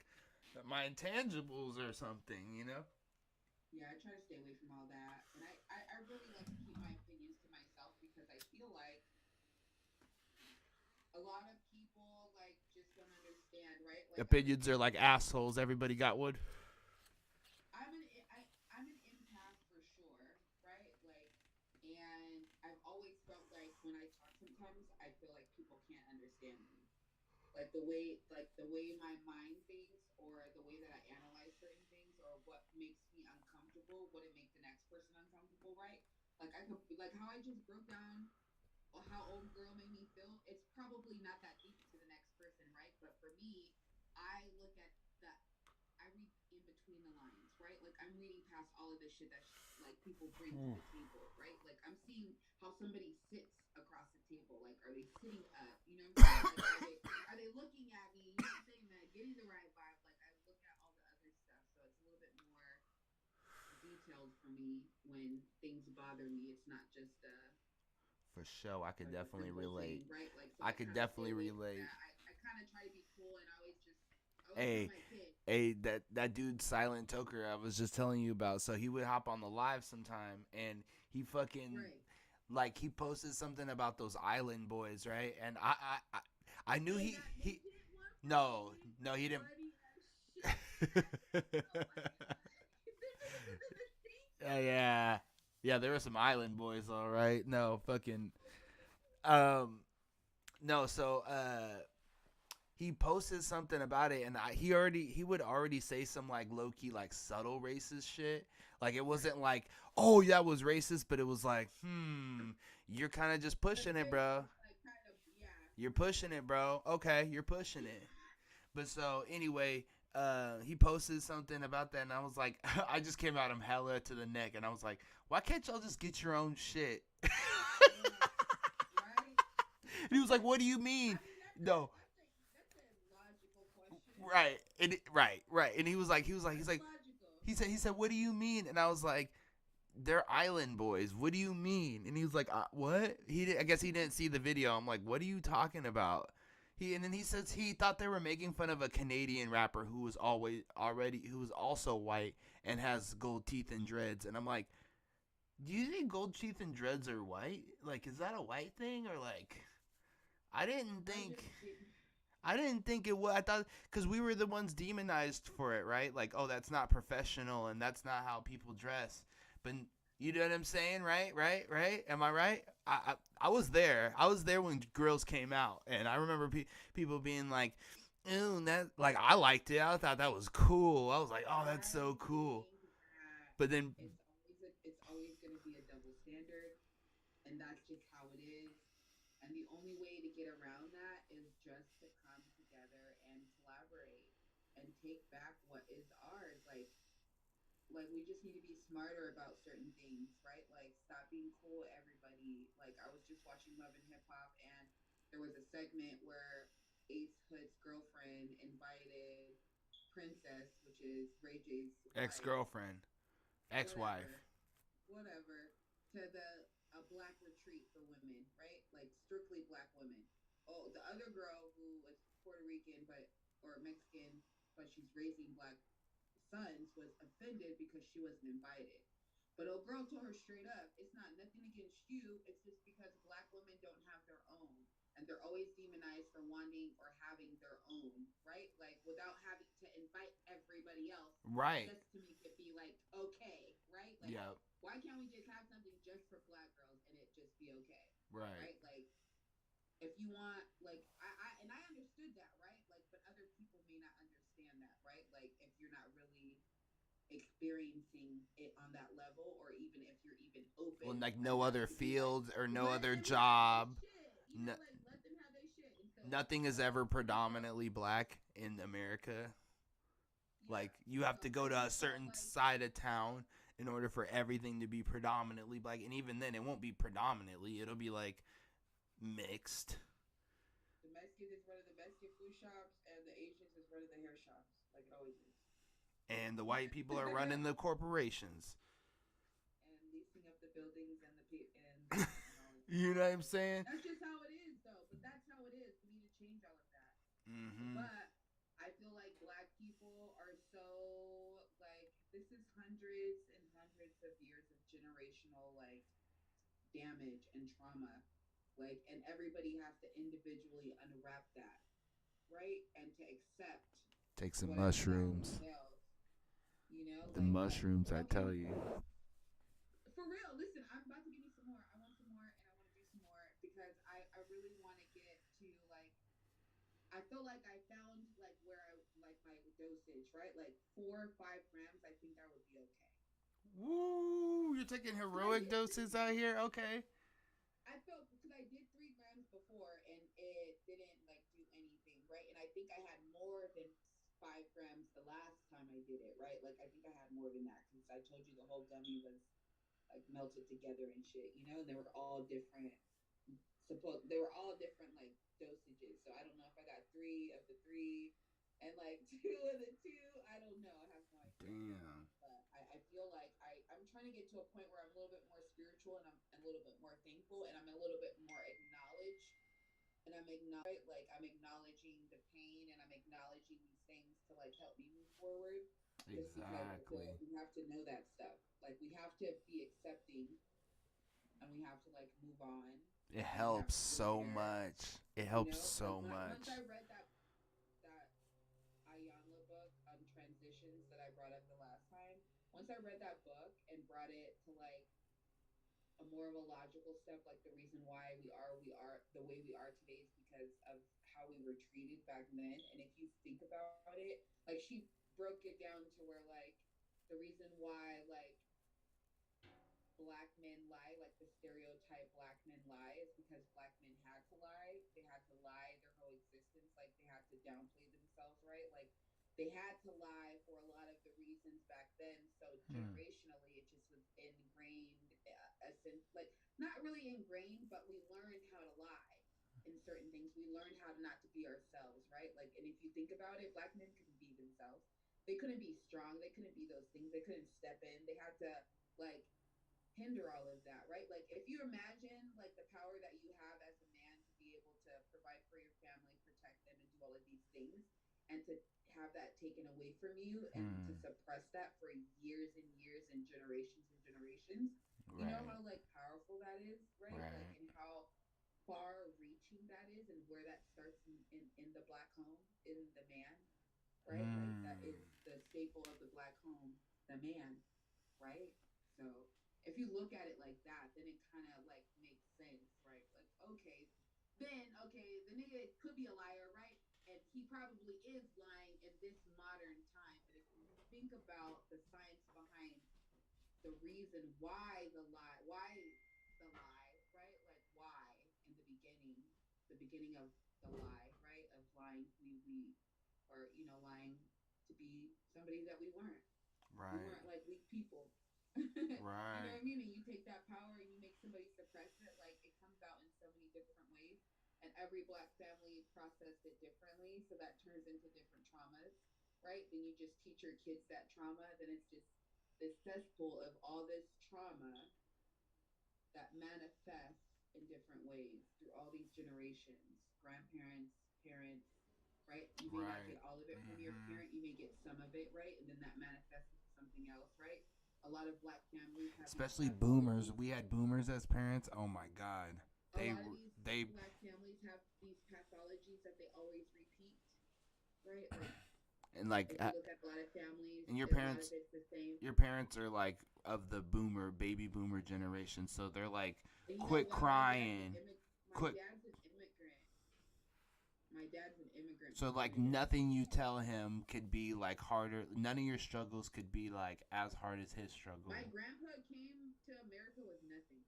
S2: my intangibles or something, you know.
S1: Yeah, I try to stay away from all that. And I really like to keep my opinions to myself, because I feel like a lot of people, like, just don't understand, right? Like,
S2: Opinions are like assholes. Everybody got one.
S1: I'm an empath for sure, right? Like, and I've always felt like when I talk sometimes, I feel like people can't understand me. Like the way my mind thinks, or the way that I analyze certain things, or what makes me uncomfortable, wouldn't make the next person uncomfortable, right? Like, I could, like, how I just broke down how old girl made me feel. It's probably not that deep to the next person, right? But for me, I look at the I read in between the lines, right? Like, I'm reading past all of this shit that like people bring to the table, right? Like, I'm seeing how somebody sits across the table. Like, are they sitting up? You know what I'm saying? Like, are they looking at me? You know what I'm saying? That getting the right vibe. Like, I look at all the other stuff, so it's a little bit more detailed for me when things bother me. It's not just
S2: For sure, I could
S1: like
S2: definitely relate.
S1: thing, right? Like, so
S2: I could definitely relate.
S1: I kind of try to be cool, and I always
S2: Hey, that dude Silent Toker I was just telling you about. So he would hop on the live sometime, and he fucking like he posted something about those island boys, right? And I knew he no he didn't. Yeah, there were some island boys, all right. No fucking no. So he posted something about it, and he would already say some like low key like subtle racist shit. Like it wasn't like, oh that was racist, but it was like, you're kind of just pushing it, bro.
S1: Like kind of, yeah.
S2: You're pushing it, bro. Okay, you're pushing it. But so anyway, he posted something about that, and I was like, I just came out him hella to the neck, and I was like, why can't y'all just get your own shit?
S1: Right?
S2: And he was like, what do you mean? No.
S1: That's a logical question.
S2: Right. Right. And he's like,
S1: Logical.
S2: he said, what do you mean? And I was like, they're island boys. What do you mean? And he was like, what? I guess he didn't see the video. I'm like, what are you talking about? And then he says he thought they were making fun of a Canadian rapper who was who was also white and has gold teeth and dreads. And I'm like, do you think gold teeth and dreads are white? Like, is that a white thing or like? I didn't think it was. I thought because we were the ones demonized for it, right? Like, oh, that's not professional and that's not how people dress. But you know what I'm saying, right? Am I right? I was there. I was there when Girls came out, and I remember people being like, "Ew, that like I liked it. I thought that was cool. I was like, oh, that's so cool." But then
S1: it's always going to be a double standard, and that's just how it is. And the only way to get around that is just to come together and collaborate and take back what is ours. Like we just need to be smarter about certain things, right? Like stop being cool, everybody. Like I was just watching Love and Hip Hop, and there was a segment where Ace Hood's girlfriend invited Princess, which is Ray J's
S2: ex-girlfriend, ex-wife,
S1: whatever, to a black retreat for women, right? Like strictly black women. Oh, the other girl who was Puerto Rican or Mexican, but she's raising black sons was offended because she wasn't invited. But old girl told her straight up, it's not nothing against you. It's just because black women don't have their own. And they're always demonized for wanting or having their own, right? Like without having to invite everybody else.
S2: right?
S1: Just to make it be like, okay, right? Like,
S2: yeah.
S1: Why can't we just have something just for black girls and it just be okay?
S2: Right?
S1: Like, if you want, like, I understood that, right? Like, but other people may not understand that, right? Like, if you're not really experiencing it on that level, or even if you're even open.
S2: Well, like no other field or no other job.
S1: Let them have their shit.
S2: Nothing is ever predominantly black in America. Like you have to go to a certain side of town in order for everything to be predominantly black, and even then, it won't be predominantly. It'll be like mixed.
S1: The Mexicans is running the Mexican food shops, and the Asians is running the hair shops, like it always is.
S2: And the white people are running the corporations.
S1: And leasing up the buildings and
S2: You know what I'm saying?
S1: That's just how it is, though. But that's how it is. We need to change all of that.
S2: Mm-hmm.
S1: But I feel like black people are so like this is hundreds and hundreds of years of generational like damage and trauma, like, and everybody has to individually unwrap that, right? And to accept.
S2: Take some mushrooms.
S1: You know,
S2: the mushrooms, I tell you.
S1: For real, listen, I'm about to give you some more. I want some more, and I want to do some more because I really want to get to like. I feel like I found like where I like my dosage, right? Like 4 or 5 grams. I think I would be okay.
S2: Woo! You're taking heroic doses out here, okay?
S1: I felt because I did 3 grams before, and it didn't like do anything, right? And I think I had more than 5 grams the last time I did it, right? Like I think I had more than that because I told you the whole gummy was like melted together and shit, you know. And they were all different. They were all different like dosages. So I don't know if I got 3 of the 3 and like 2 of the 2. I don't know. I have no idea.
S2: Damn.
S1: But I feel like I'm trying to get to a point where I'm a little bit more spiritual and I'm a little bit more thankful and I'm a little bit more acknowledged. And I'm acknowledging the pain and I'm acknowledging these things to like help me move forward.
S2: Exactly.
S1: We have to know that stuff. Like we have to be accepting and we have to like move on.
S2: It helps so much. It helps so much.
S1: Once I read that Ayanla book on transitions that I brought up the last time, once I read that book and brought it to like a more of a logical step, like the reason why we are the way we are today is because of how we were treated back then. And if you think about it, like she broke it down to where like the reason why like black men lie, like the stereotype black men lie, is because black men had to lie. They had to lie their whole existence. Like they had to downplay themselves, right? Like they had to lie for a lot of the reasons back then. So generationally, it just was ingrained, a sense like not really ingrained, but we learned how to lie in certain things. We learned how not to be ourselves, right? Like, and if you think about it, black men couldn't be themselves. They couldn't be strong. They couldn't be those things. They couldn't step in. They had to like hinder all of that, right? Like if you imagine like the power that you have as a man to be able to provide for your family, protect them, and do all of these things, and to have that taken away from you and to suppress that for years and years and generations, you know
S2: Right.
S1: how like powerful that is, right? Like
S2: Right.
S1: and how far reaching that is and where that starts in the black home, in the man, right? Like that is the staple of the black home, the man, right? So if you look at it like that, then it kind of like makes sense, right? Like, okay, then okay, the nigga could be a liar, right? And he probably is lying in this modern time. But if you think about the science behind the reason why the lie, right? Like why in the beginning of the lie, right? Of lying, we or lying to be somebody that we weren't. We
S2: Right.
S1: weren't like weak people. You know
S2: Right.
S1: what I mean? And you take that power and you make somebody suppress it, like it comes out in so many different ways. And every black family processed it differently, so that turns into different traumas, right? Then you just teach your kids that trauma, then it's just this cesspool of all this trauma that manifests in different ways through all these generations, grandparents, parents, right? You may not
S2: Right.
S1: get all of it from your parent, you may get some of it, right? And then that manifests into something else, right? A lot of black families have these
S2: Especially boomers.
S1: pathologies.
S2: We had boomers as parents. Oh my god.
S1: A
S2: They
S1: lot of these
S2: they
S1: black families have these pathologies that they always repeat, right? Like
S2: and like
S1: if you look at a lot of families,
S2: and your
S1: a lot of
S2: parents
S1: it's the same.
S2: your parents are like of the baby boomer generation, so they're like
S1: And you know
S2: quit
S1: what?
S2: crying. Quit.
S1: My dad's an immigrant
S2: So
S1: from
S2: like
S1: Trinidad.
S2: nothing you tell him could be like harder. None of your struggles could be like as hard as his struggle.
S1: My grandpa came to America with nothing.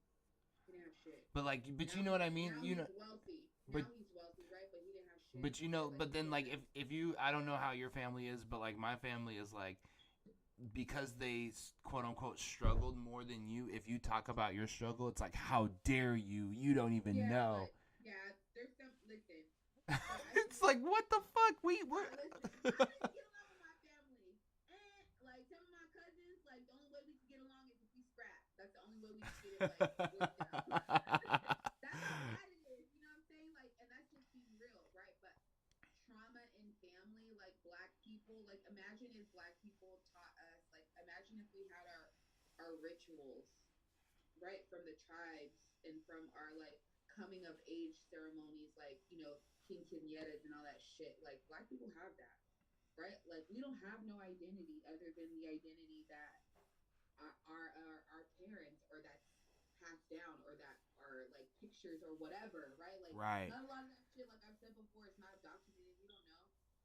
S1: He didn't have shit.
S2: But like, but you know what I mean.
S1: Now
S2: You know,
S1: he's wealthy.
S2: but
S1: Now he's wealthy, right? But he didn't have shit.
S2: but you know,
S1: Right? Like
S2: but
S1: he
S2: then
S1: didn't
S2: like
S1: have.
S2: if you, I don't know how your family is, but like my family is like, because they quote unquote struggled more than you. If you talk about your struggle, it's like, how dare you? You don't even
S1: Yeah,
S2: know.
S1: but yeah, there's some. Listen, so
S2: It's like, what the fuck? We're
S1: listen. I didn't get along with my family, and like some of my cousins, like the only way we could get along is if we scrap. That's the only way we could get it like worked out. That's how bad it is. You know what I'm saying? Like, and that's just being real, right? But trauma in family, like black people, like imagine if black people taught us, like imagine if we had our rituals, right, from the tribes and from our like coming of age ceremonies, like quinceañeras and all that shit. Like black people have that, right? Like we don't have no identity other than the identity that our parents or that's passed down or that are like pictures or whatever, right? Like
S2: right.
S1: not a lot of that shit, like I've said before, it's not documented. You don't know.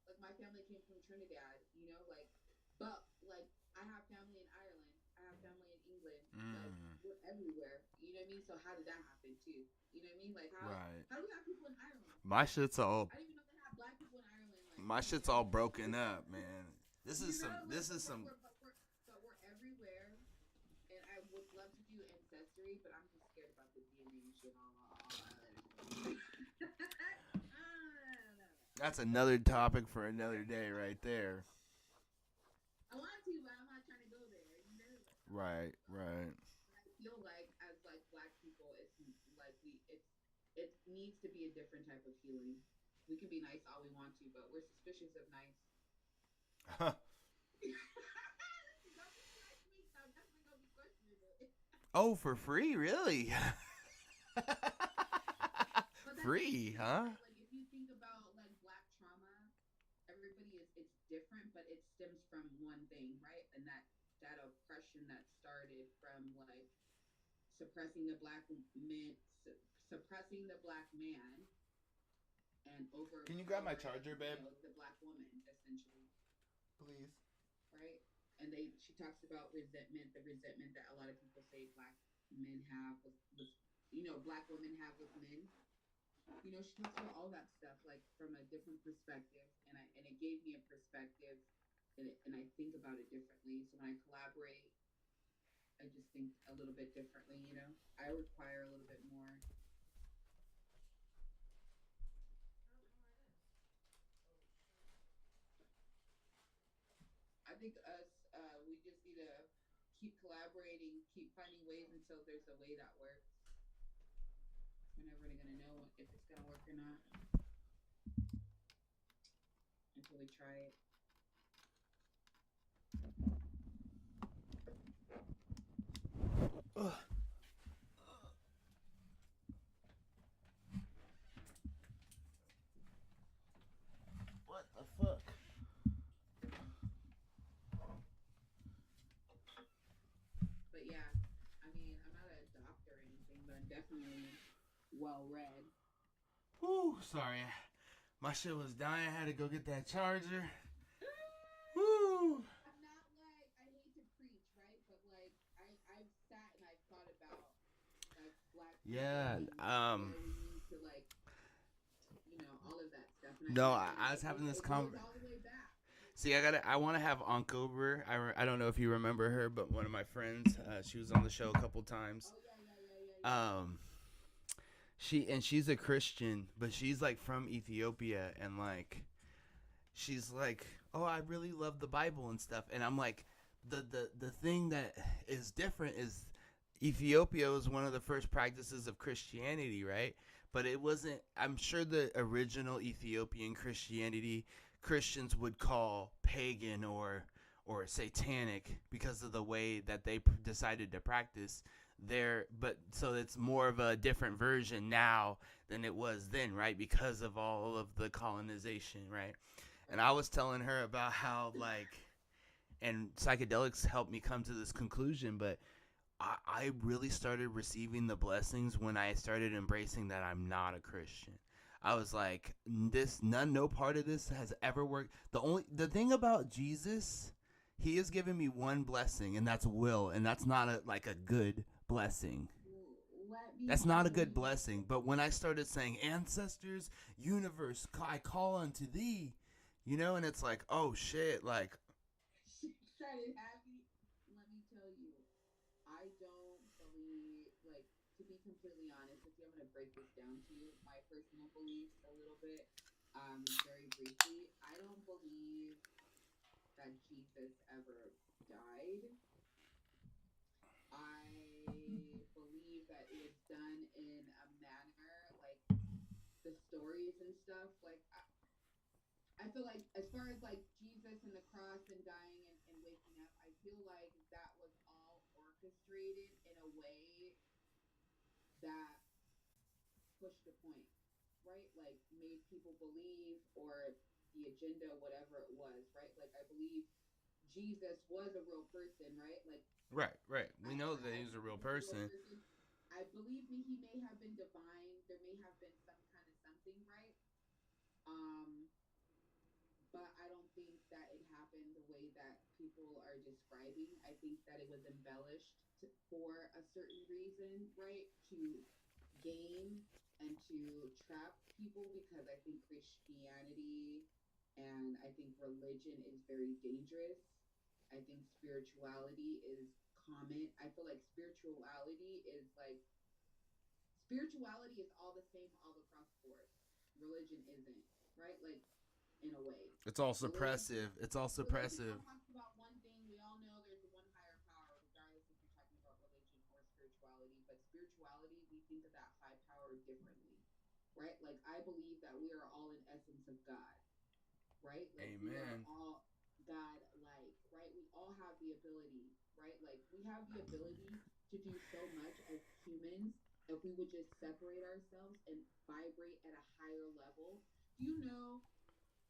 S1: Like my family came from Trinidad, like but like I have family in Ireland, I have family in England, like we're everywhere. You know what I mean? So how did that happen too? You know what I mean? Like
S2: Right.
S1: how do we have people in Ireland?
S2: My shit's all.
S1: I didn't even know they have black people in Ireland. Like
S2: My shit's all broken up, man. This is some.
S1: like,
S2: This is some.
S1: but we're everywhere. And I would love to do ancestry, but I'm just scared about the DNA and shit.
S2: That's another topic for another day, right there.
S1: I want to, but I'm not trying to go there. You know?
S2: Right, right.
S1: I feel like as like black people, it's like it needs to be a different type of healing. We can be nice all we want to, but we're suspicious of nice.
S2: Oh, for free, really? Free, huh?
S1: Like if you think about like black trauma, everybody it's different, but it stems from one thing, right? And that oppression that started from like suppressing the black man, suppressing the black man, and over.
S2: Can you grab my charger, babe?
S1: The black woman, essentially.
S2: Please.
S1: Right, and she talks about resentment, the resentment that a lot of people say black men have with black women have with men. She talks about all that stuff like from a different perspective, and it gave me a perspective, and I think about it differently. So when I collaborate, I just think a little bit differently. I require a little bit more. I think we just need to keep collaborating, keep finding ways until there's a way that works. We're never going to know if it's going to work or not until we try it.
S2: Ugh. What the fuck?
S1: But yeah, I mean, I'm not a doctor or anything, but I'm definitely well read.
S2: Whew, sorry. My shit was dying. I had to go get that charger. Woo!
S1: I'm not like, I hate to preach, right? But like, I've sat and I've thought about like black people.
S2: Yeah,
S1: where we need to like, all of that stuff. And
S2: no, I was having this conversation.
S1: All the way back.
S2: See, I want to have Onkover. I don't know if you remember her, but one of my friends, she was on the show a couple times.
S1: Oh, yeah.
S2: She's a Christian, but she's like from Ethiopia, and like, she's like, oh, I really love the Bible and stuff. And I'm like, the thing that is different is Ethiopia was one of the first practices of Christianity, right? But it wasn't, I'm sure the original Ethiopian Christianity, Christians would call pagan or satanic because of the way that they decided to practice there. But so it's more of a different version now than it was then, right? Because of all of the colonization, right? And I was telling her about how like, and psychedelics helped me come to this conclusion, but I really started receiving the blessings when I started embracing that I'm not a Christian. I was like, no part of this has ever worked. The thing about Jesus, he has given me one blessing, and that's will, and that's not a good blessing. That's not a good blessing. But when I started saying, ancestors, universe, I call unto thee, and it's like, oh shit, like.
S1: Started happy. Let me tell you, I don't believe, like, to be completely honest with you, I'm going to break this down to you, my personal beliefs a little bit, very briefly. I don't believe that Jesus ever died. I believe that it was done in a manner, like, the stories and stuff, like, I feel like as far as like Jesus and the cross and dying and waking up, I feel like that was all orchestrated in a way that pushed a point, right? Like made people believe, or the agenda, whatever it was, right? Like I believe Jesus was a real person, right? Like
S2: Right. We know that he's a real person.
S1: I believe he may have been divine. There may have been some kind of something, right? But I don't think that it happened the way that people are describing. I think that it was embellished for a certain reason, right? To gain and to trap people, because I think Christianity and I think religion is very dangerous. I think spirituality is common. I feel like spirituality is all the same all across the board. Religion isn't, right? Like in a way.
S2: It's all suppressive.
S1: Religion talks about one thing. We all know there's one higher power, regardless if you're talking about religion or spirituality. But spirituality, we think of that high power differently, right? Like I believe that we are all in essence of God, right? Like
S2: Amen.
S1: We are all God-like, right? We all have the ability, right? Like we have the ability to do so much as humans if we would just separate ourselves and vibrate at a higher level. Do you know?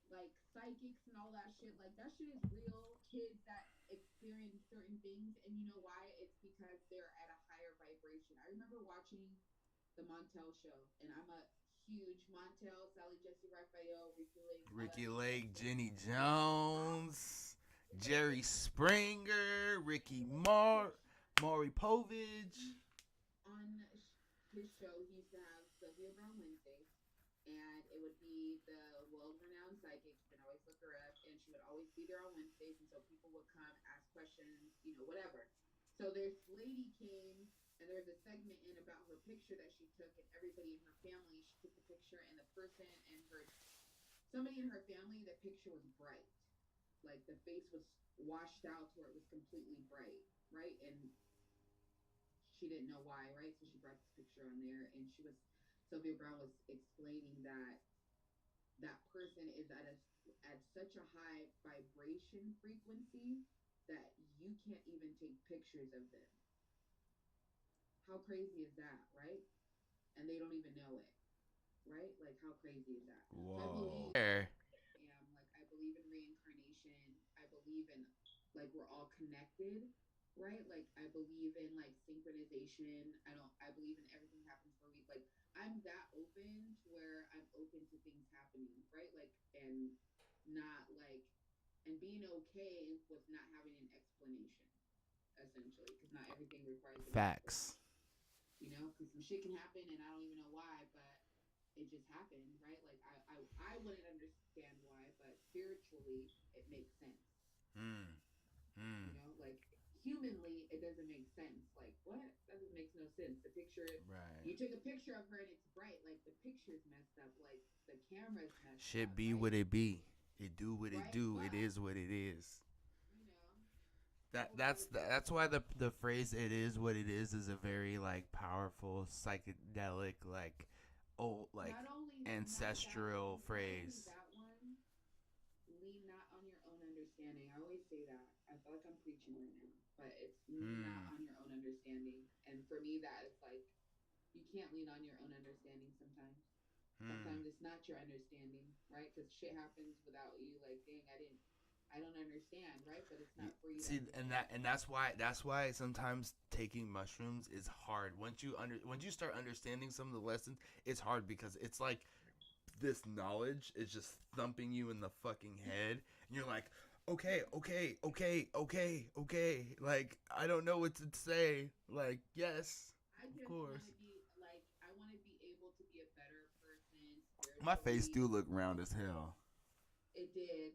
S1: Like psychics and all that shit, like that shit is real. Kids that experience certain things, and you know why? It's because they're at a higher vibration. I remember watching the Montel show, and I'm a huge. Montel, Sally Jesse Raphael, Ricky Lake. all
S2: Ricky
S1: that
S2: Lake,
S1: stuff.
S2: Jenny Jones, Jerry Springer, Maury Povich.
S1: On his show, he used to have Sylvia Brown Wednesdays, and it would be the world-renowned psychic. You can always look her up, and she would always be there on Wednesdays, and so people would come, ask questions, whatever. So this lady came, and there was a segment in about her picture that she took, and everybody in her family, she took the picture, and the person and somebody in her family, the picture was bright. Like the face was washed out to where it was completely bright, right? And she didn't know why, right? So she brought this picture on there, and Sylvia Brown was explaining that that person is at such a high vibration frequency that you can't even take pictures of them. How crazy is that, right? And they don't even know it, right? Like how crazy is that? So I believe I believe in reincarnation. I believe in like we're all connected, right? Like I believe in like synchronization. I believe in everything happens for a reason. Like I'm that open to where I'm open to things happening, right? Like and not like and being okay with not having an explanation, essentially, because not everything requires an
S2: Facts.
S1: because some shit can happen and I don't even know why, but it just happened, right? Like I wouldn't understand why, but spiritually it makes sense. Like humanly it doesn't make sense. Like what? That doesn't make no sense. The picture,
S2: Right.
S1: you took a picture of her and it's bright. Like the picture's messed up. Like the camera's messed
S2: Shit
S1: up.
S2: be
S1: right?
S2: what it be. It do what it
S1: Right,
S2: do. It
S1: but-
S2: is what it is.
S1: You know.
S2: That's why the phrase "it is what it is" is a very like powerful psychedelic like
S1: Not only
S2: ancestral phrase.
S1: Not only that one, lean not on your own understanding. I always say that. I feel like I'm preaching right now, but it's lean not on your own understanding. And for me, that is like you can't lean on your own understanding sometimes. Sometimes it's not your understanding, right? Because shit happens without you. Like, dang, I don't understand, right? But it's not for you.
S2: See, and that's why sometimes taking mushrooms is hard. Once you start understanding some of the lessons, it's hard because it's like this knowledge is just thumping you in the fucking head, and you're like, okay, like I don't know what to say. Like, yes,
S1: I just
S2: of course.
S1: I want to be able to be a better person.
S2: My face do look round as hell.
S1: It did.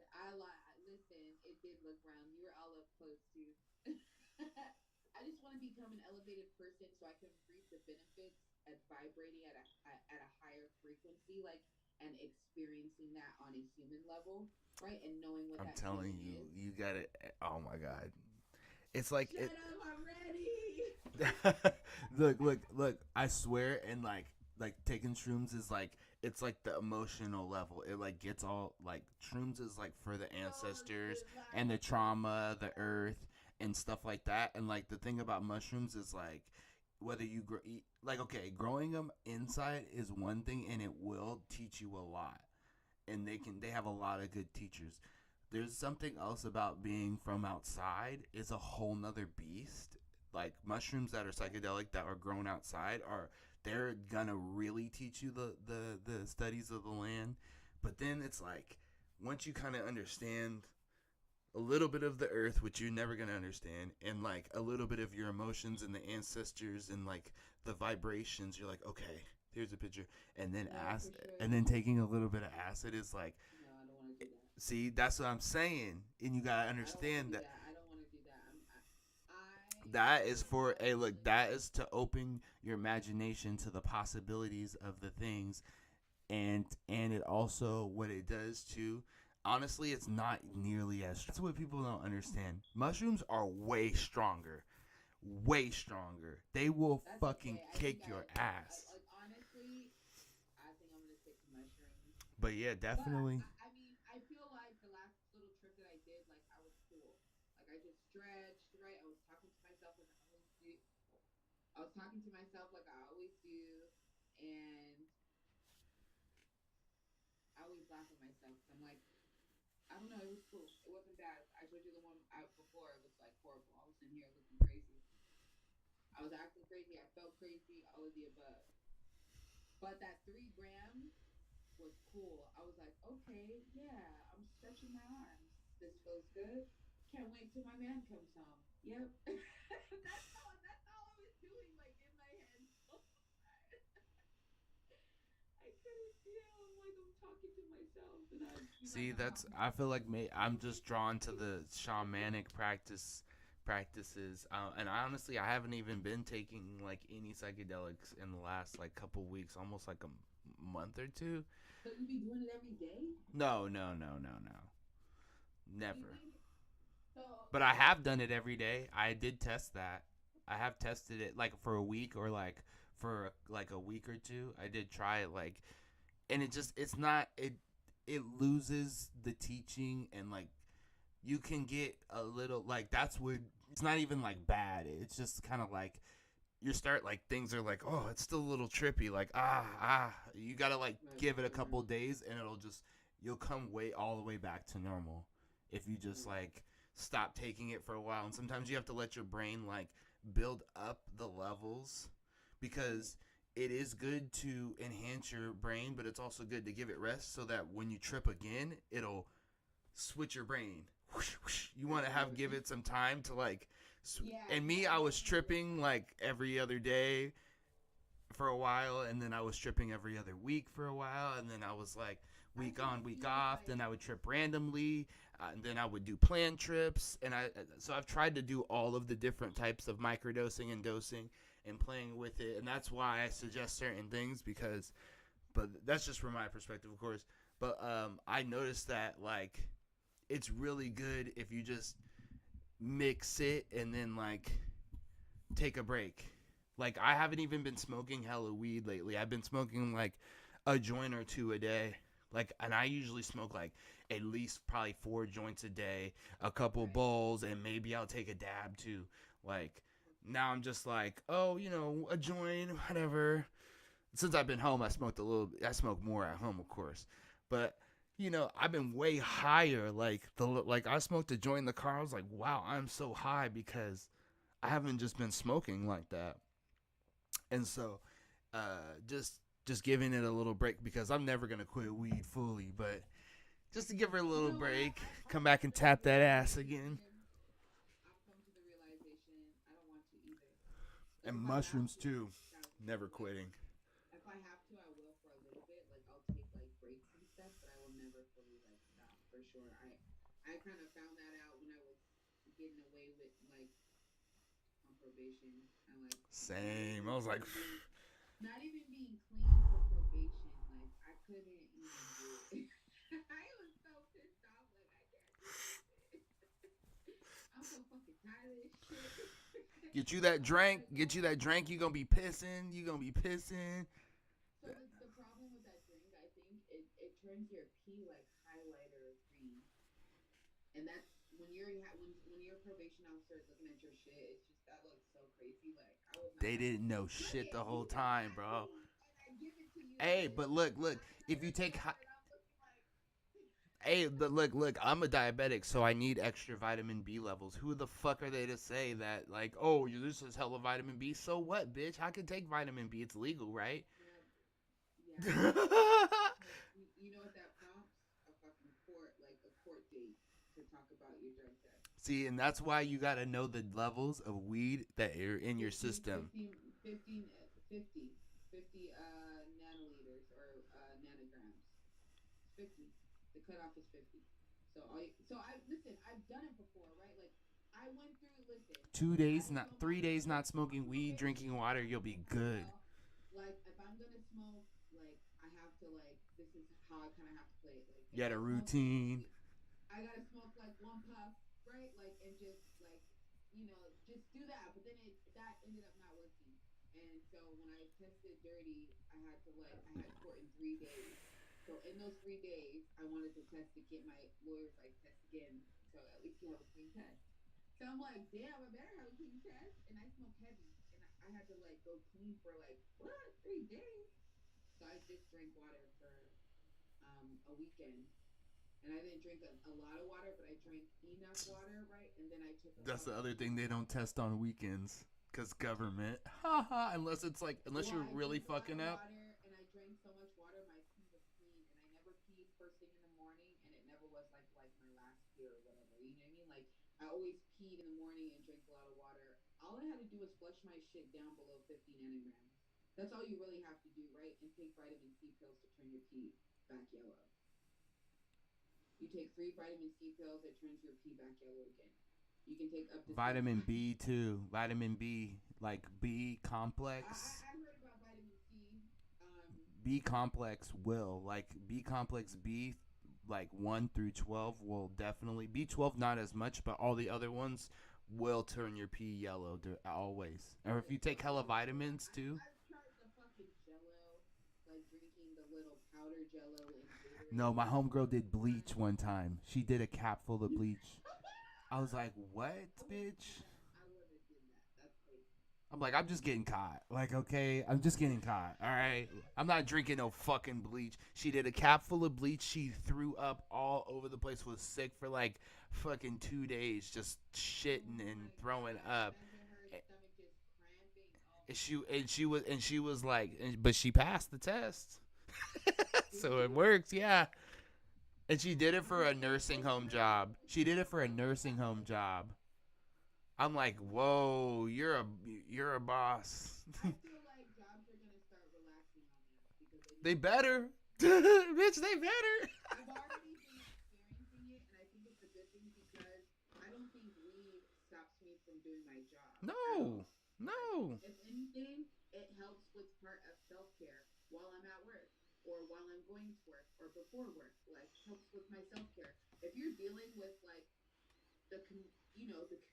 S1: Listen. It did look round. You were all up close too. I just want to become an elevated person so I can reap the benefits at vibrating at a higher frequency, like and experiencing that on a human level, right? And knowing what
S2: I'm
S1: that
S2: telling
S1: feeling
S2: you,
S1: is.
S2: you got it. Oh my god, it's like
S1: Shut up! I'm ready.
S2: look. I swear, and like taking shrooms is like it's like the emotional level. It like gets all like shrooms is like for the ancestors and the trauma, the earth, and stuff like that. And like the thing about mushrooms is like whether you growing them inside is one thing, and it will teach you a lot. And they have a lot of good teachers. There's something else about being from outside is a whole nother beast. Like mushrooms that are psychedelic that are grown outside they're gonna really teach you the studies of the land. But then it's like once you kind of understand a little bit of the earth, which you're never gonna understand, and like a little bit of your emotions and the ancestors and like the vibrations, you're like, okay, here's a picture. And then and then taking a little bit of acid is like,
S1: no, I don't want to do that.
S2: see, that's what I'm saying, and you gotta understand that.
S1: I don't want to do that.
S2: That is for a look. That is to open your imagination to the possibilities of the things, and it also what it does too. Honestly, it's not nearly as. That's what people don't understand. Mushrooms are way stronger, way stronger. They will fucking kick your ass.
S1: Honestly, I think I'm gonna stick to mushrooms.
S2: But yeah, definitely.
S1: But, I mean, I feel like the last little trip that I did, like I was cool. Like I just stretched, right? I was talking to myself like I always do. I was talking to myself like I always do, and I always laugh at myself. I'm like, I don't know, it was cool. It wasn't bad. I told you the one out before. It was like horrible. I was in here looking crazy. I was acting crazy. I felt crazy. All of the above. But that 3 gram was cool. I was like, okay, yeah, I'm stretching my arms. This feels good. Can't wait till my man comes home. Yep. That's all I was doing, like in my head. So I couldn't deal. I'm like, I'm talking to myself, and
S2: See,
S1: I'm
S2: that's
S1: talking
S2: I
S1: to
S2: feel like I'm
S1: myself.
S2: just drawn to the shamanic practices, and honestly, I haven't even been taking like any psychedelics in the last like couple weeks, almost like a month or two.
S1: So you be doing it every day?
S2: No, no, no, no, no,
S1: Do you
S2: never.
S1: think so?
S2: But I have done it every day. I did test that. I have tested it like for a week or like for like a week or two. I did try it like, and it's not it loses the teaching, and like you can get a little like that's what it's not even like bad. It's just kind of like you start like things are like, oh, it's still a little trippy, like you gotta like
S1: Right,
S2: give it a
S1: right,
S2: couple
S1: right.
S2: days and you'll come way all the way back to normal if you just like stop taking it for a while. And sometimes you have to let your brain like build up the levels, because it is good to enhance your brain, but it's also good to give it rest so that when you trip again, it'll switch your brain. Whoosh, whoosh. You want to have give it some time to like.
S1: Yeah,
S2: And me,
S1: yeah,
S2: I was
S1: definitely.
S2: tripping like every other day for a while, and then I was tripping every other week for a while, and then I was like
S1: I
S2: week
S1: can
S2: on, week
S1: feel
S2: off.
S1: like
S2: Then I would trip randomly, and then I would do planned trips, and so I've tried to do all of the different types of microdosing and dosing and playing with it, and that's why I suggest certain things because, but that's just from my perspective, of course. But I noticed that like it's really good if you just mix it and then like take a break. Like I haven't even been smoking hella weed lately. I've been smoking like a joint or two a day. Like, and I usually smoke like at least probably 4 joints a day, a couple
S1: right.
S2: bowls, and maybe I'll take a dab too. Like now I'm just like, oh, a joint, whatever. Since I've been home, I smoked a little. I smoke more at home, of course, but I've been way higher. Like I smoked a joint in the car. I was like, wow, I'm so high because I haven't just been smoking like that. And so, just giving it a little break because I'm never gonna quit weed fully, but just to give her a
S1: You
S2: little
S1: know what?
S2: break,
S1: I've
S2: come
S1: come
S2: back
S1: to
S2: and
S1: the
S2: tap that ass again.
S1: realization. I've come to the realization I don't want to either. Like
S2: And
S1: if I have
S2: mushrooms
S1: to,
S2: too.
S1: that
S2: Never
S1: like
S2: quitting.
S1: if I have to, I will for a little bit. Like I'll take like breaks and stuff, but I will never fully like stop for sure. I kind of found that out when I was getting away with like on probation and like not
S2: Same. I
S1: even
S2: was like,
S1: like being not even being clean for probation. Like I couldn't even do it. I was so pissed off. Like I can't do this shit. I'm so fucking tired of this shit.
S2: get you that
S1: I was
S2: drink.
S1: like,
S2: Get you
S1: oh.
S2: that drink. You gonna be pissing. You gonna be pissing.
S1: So the problem with that drink, I think, it turns your pee like highlighter green, and that's when you're a probation officer looking at your shit. It's just that looks so crazy. Like I was not
S2: They
S1: like,
S2: didn't know
S1: look
S2: shit
S1: it,
S2: the
S1: you
S2: whole
S1: can
S2: time,
S1: tap
S2: bro.
S1: me, and I give it to you.
S2: Hey,
S1: It's
S2: but
S1: like
S2: look. If you
S1: highlighter
S2: take,
S1: color, and I'm looking like.
S2: hey, but look. I'm a diabetic, so I need extra vitamin B levels. Who the fuck are they to say that? Like, oh, this is hella vitamin B. So what, bitch? I can take vitamin B. It's legal, right?
S1: Yeah, yeah, but you know what that prompts? A fucking court, like a court date to talk about your drug test.
S2: See, and that's why you gotta know the levels of weed that are in your
S1: 50,
S2: system.
S1: 15, 15, 50, 50 nanoliters or nanograms. It's 50. The cutoff is 50. So I listen. I've done it before, right? Like I went through. Listen,
S2: 2 days,
S1: I
S2: not
S1: told my
S2: 3 days, not
S1: on
S2: smoking weed,
S1: probation.
S2: drinking water, you'll
S1: I
S2: be
S1: told
S2: good.
S1: myself like if I'm gonna smoke, like I have to like this is how I kind of have to play it. Like if
S2: You had
S1: I
S2: a
S1: smoke,
S2: routine.
S1: I gotta smoke like one puff, right? Like and just like just do that. But then that ended up not working. And so when I tested dirty, I had court in 3 days. So in those 3 days, I wanted to test again. My lawyer's like test again, so at least you have a clean test. So I'm like, damn, I better have a clean test. And I smoke heavy, and I had to like go clean for like what 3 days. So I just drank water for a weekend, and I didn't drink a lot of water, but I drank enough water, right? And then I took a
S2: That's the
S1: puff.
S2: other thing they don't test on weekends. Cause government, haha. Unless it's like, unless
S1: Well,
S2: you're
S1: I
S2: really
S1: drank a lot
S2: fucking
S1: of
S2: up.
S1: water, and I drank always peed in the morning and drank a lot of water. All I had to do was flush my shit down below 50 nanograms. That's all you really have to do, right? And take vitamin C pills to turn your pee back yellow. You take 3 vitamin C pills, it turns your pee back yellow again. You can take up to
S2: Vitamin B too. Vitamin B, like B complex.
S1: I heard about vitamin C.
S2: B complex will like B complex B, like 1 through 12 will definitely B12 not as much, but all the other ones will turn your pee yellow always. Or if you take hella vitamins too.
S1: I've tried the fucking Jello, like drinking the little powder Jello and Gatorade.
S2: No, my homegirl did bleach one time. She did a cap full of bleach. I was like, what, bitch?
S1: I wouldn't do that. That's crazy.
S2: I'm like, I'm just getting caught. Like, okay, I'm just getting caught. All right. I'm not drinking no fucking bleach. She did a cap full of bleach. She threw up all over the place. Was sick for like fucking 2 days, just shitting and throwing up. And she was like, but she passed the test. So it works, yeah. And she did it for a nursing home job. I'm like, whoa, you're a boss.
S1: I feel like jobs are gonna start relaxing on that because
S2: They better, bitch. They better.
S1: I've already been experiencing it, and I think it's a good thing because I don't think weed stops me from doing my job.
S2: No.
S1: If anything, it helps with part of self-care while I'm at work or while I'm going to work or before work. Like, helps with my self-care. If you're dealing with like the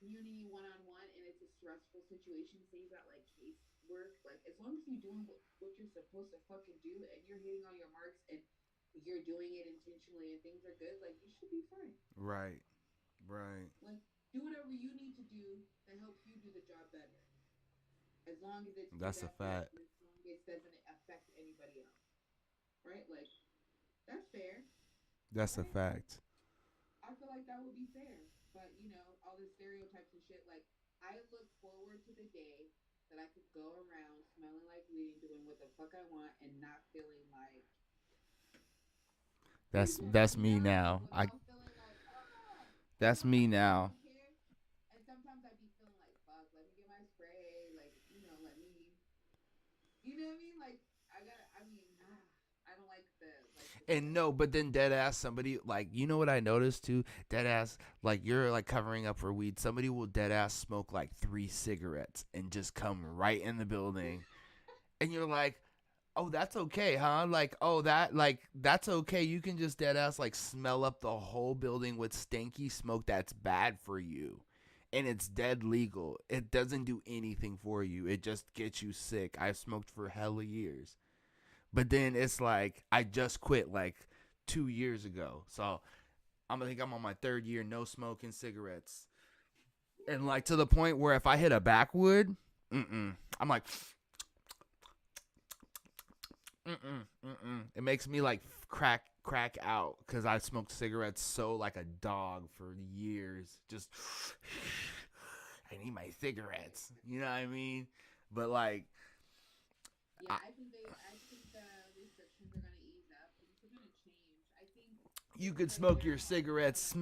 S1: community one-on-one and it's a stressful situation, say you got like case work, like as long as you're doing what you're supposed to fucking do and you're hitting all your marks and you're doing it intentionally and things are good, like you should be fine.
S2: Right.
S1: Like, do whatever you need to do that helps you do the job better. As long as it's
S2: That's a fact.
S1: as long as it doesn't affect anybody else. Right? Like, that's fair.
S2: That's a fact.
S1: I feel like that would be fair. But, all the stereotypes and shit, like, I look forward to the day that I could go around smelling like weed and doing what the fuck I want and not feeling like...
S2: That's me now. That's me now.
S1: And sometimes I'd be feeling like, fuck, let me get my spray, like, let me... You know what I mean? Like, I don't like the...
S2: And no, but then dead ass somebody, like, you know what I noticed too? Dead ass, like, you're like covering up for weed. Somebody will dead ass smoke like 3 cigarettes and just come right in the building. And you're like, oh, that's okay, huh? Like, oh, that's okay. You can just dead ass like smell up the whole building with stanky smoke that's bad for you. And it's dead legal. It doesn't do anything for you. It just gets you sick. I've smoked for hella years. But then it's like, I just quit like 2 years ago. So I think I'm on my 3rd year, no smoking cigarettes. And like to the point where if I hit a backwood, I'm like, It makes me like crack out because I smoked cigarettes so like a dog for years. Just, I need my cigarettes. You know what I mean? But like,
S1: yeah, I think the restrictions are gonna ease up. Things are gonna change. I think
S2: you could smoke your cigarettes,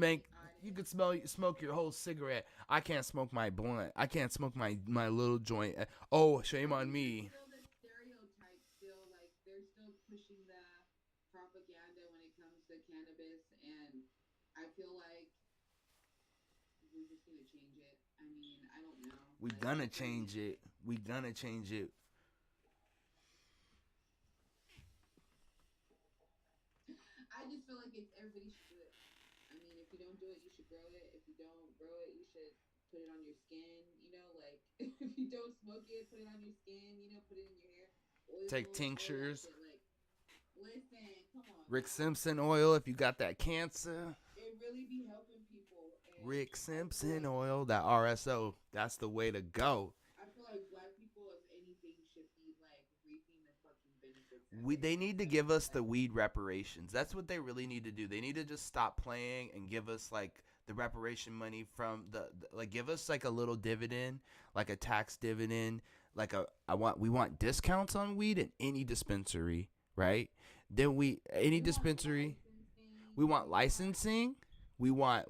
S2: you could smoke your whole cigarette. I can't smoke my blunt. I can't smoke my little joint. Oh, shame on me.
S1: Still the stereotype. Still like they're still pushing the propaganda when it comes to cannabis, and I feel like we're just gonna change it. I mean, I don't know.
S2: We're gonna change it.
S1: I just feel like everybody should do it. I mean, if you don't do it, you should grow it. If you don't grow it, you should put it on your skin. Like if you don't smoke it, put it on your skin. Put it in your hair. Oil,
S2: Take tinctures.
S1: Like, listen, come on.
S2: Rick Simpson oil if you got that cancer.
S1: It really be helping people. And
S2: Rick Simpson oil, that RSO, that's the way to go.
S1: I feel like black people, if anything, should be like reaping the fucking benefits.
S2: They need to give us the weed reparations. That's what they really need to do. They need to just stop playing and give us like the reparation money from like give us like a little dividend, like a tax dividend, like we want discounts on weed in any dispensary, right? Then any dispensary, we want licensing. We want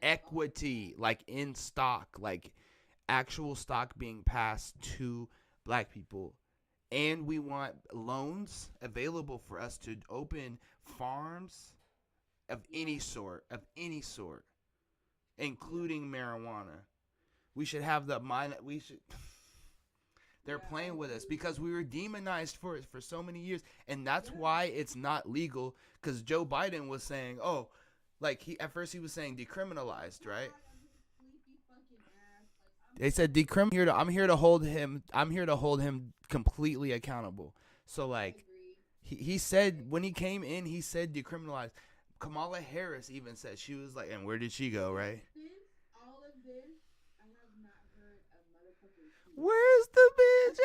S2: equity, like in stock, like actual stock being passed to black people. And we want loans available for us to open farms of any sort, including marijuana. We should have the mind. We should. They're playing with us because we were demonized for it for so many years, and that's why it's not legal. Because Joe Biden was saying, "Oh, like he at first he was saying decriminalized, right?" They said decrim. I'm here to hold him. I'm here to hold him completely accountable. So like, he said when he came in, he said decriminalized. Kamala Harris even said, she was like, and where did she go, right?
S1: All of this, I have not heard a motherfucking peep.
S2: Where's the bitch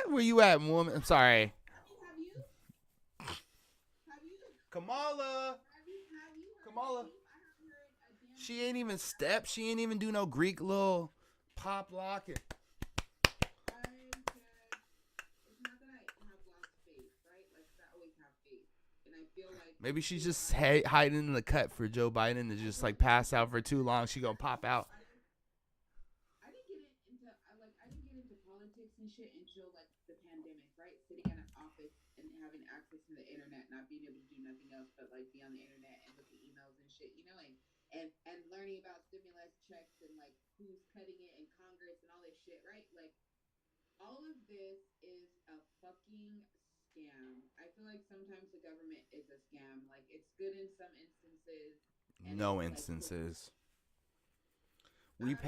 S2: at? Where you at, woman? I'm sorry.
S1: Have you?
S2: Kamala.
S1: Have you heard
S2: Kamala.
S1: a peep? I haven't heard a damn
S2: She ain't even step. She ain't even do no Greek little pop lock.
S1: I said, it's not that I have lost faith, right? Like, 'cause I always have faith. And I feel like
S2: Maybe she's just hiding in the cut for Joe Biden to just like pass out for too long. She gonna pop out.
S1: I didn't get into politics and shit until like the pandemic, right? Sitting in an office and having access to the internet, not being able to do nothing else but like be on the internet and look at emails and shit, you know, and learning about stimulus checks and like who's cutting it in Congress and all this shit, right? Like all of this is a fucking scam. I feel like sometimes the government is a scam. Like it's good in some instances. And
S2: No
S1: it's, like,
S2: instances. We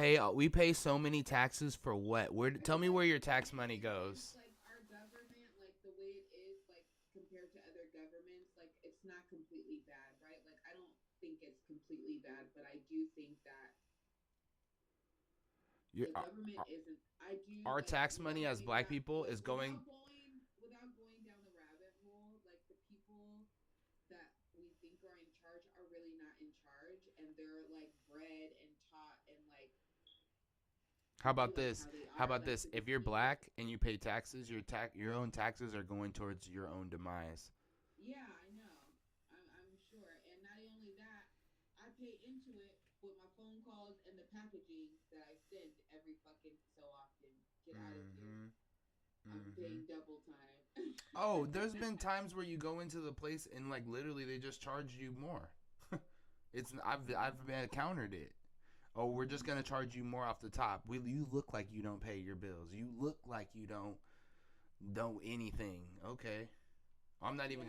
S2: pay so many taxes for what? Tell me where your tax money goes.
S1: Like our government, like the way it is, like compared to other governments, like it's not completely bad, right? Like I don't think it's completely bad, but I do think that the government isn't. I do.
S2: Our
S1: like,
S2: tax money as
S1: without
S2: black
S1: going
S2: people
S1: down-
S2: is going.
S1: without going down the rabbit hole. Like the people that we think are in charge are really not in charge, and they're like bred and taught and like.
S2: How about this?
S1: How they are,
S2: How about
S1: like,
S2: this?
S1: to
S2: If
S1: be
S2: you're
S1: treated.
S2: black and you pay taxes, your own taxes are going towards your own demise.
S1: Yeah, I know. I'm sure. And not only that, I pay into it with my phone calls and the packaging that I send every fucking so often. Get out of here. I'm paying double time.
S2: Oh, there's been times where you go into the place and like literally they just charge you more. I've encountered it. Oh, we're just gonna charge you more off the top. You look like you don't pay your bills. You look like you don't anything. Okay, I'm not even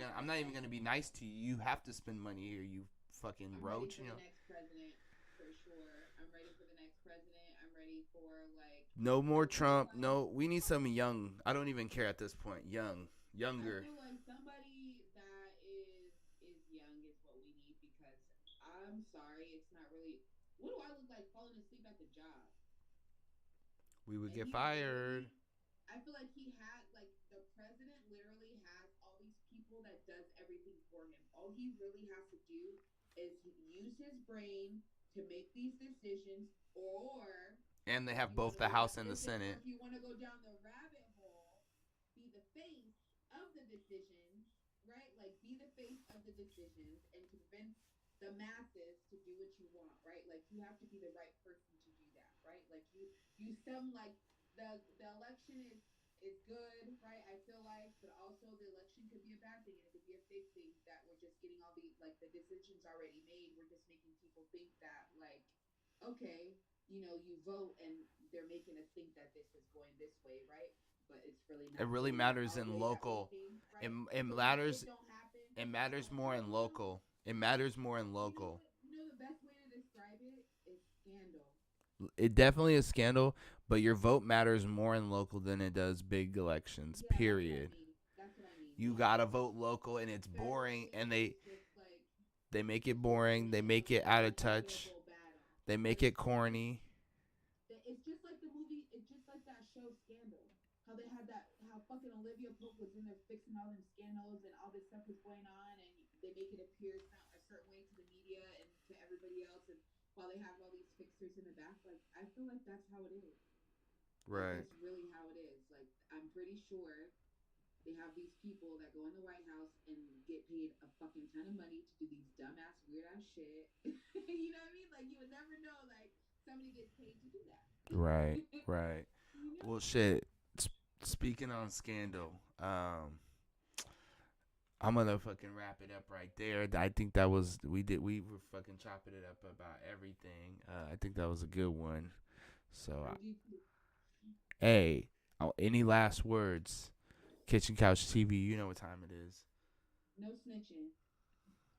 S2: gonna be nice to you. You have to spend money here. You fucking roach.
S1: I'm ready for the next president for sure. I'm ready for the next president. I'm ready for like.
S2: No more Trump. No, we need some young. I don't even care at this point. Younger.
S1: I feel like somebody that is young is what we need because I'm sorry, it's not really. What do I look like falling asleep at the job?
S2: We would
S1: And
S2: get
S1: he
S2: fired.
S1: I feel like he had like the president literally has all these people that does everything for him. All he really has to do is use his brain to make these decisions, or
S2: And they
S1: if
S2: have
S1: you
S2: both
S1: wanna
S2: the
S1: go
S2: House
S1: down,
S2: and the
S1: listen, or
S2: Senate.
S1: if you want to go down the rabbit hole, be the face of the decisions, right? Like be the face of the decisions and convince the masses to do what you want, right? Like you have to be the right person to do that, right? Like you some like the election is good, right? I feel like, but also the election could be a bad thing and it could be a fake thing that we're just getting all the like the decisions already made. We're just making people think that like, okay, you know, you vote and they're making us think that this is going this way, right? But it's really not.
S2: It really matters in local.
S1: Think, right?
S2: It matters. It matters more in local. It matters more in local.
S1: You know the best way to describe it is scandal.
S2: It definitely is scandal, but your vote matters more in local than it does big elections.
S1: Yeah,
S2: Period.
S1: That's what I mean.
S2: You gotta vote local, and it's boring, and they make it boring. They make it out of touch. They make it corny.
S1: It's just like the movie. It's just like that show Scandal. How they had that. How fucking Olivia Pope was in there fixing all them scandals and all this stuff was going on, and they make it appear a certain way to the media and to everybody else, and while they have all these fixers in the back, like I feel like that's how it is.
S2: Right.
S1: That's really how it is. Like I'm pretty sure they have these people that go in the White House and get paid a fucking ton of money to do these dumbass, weird ass shit. You know what I mean? Like, you would never know, like, somebody gets paid to do that.
S2: Right, right.
S1: You know?
S2: Well, shit. Speaking on Scandal, I'm gonna fucking wrap it up right there. I think that was we were fucking chopping it up about everything. I think that was a good one. So, hey, any last words? Kitchen Couch TV, you know what time it is.
S1: No snitching.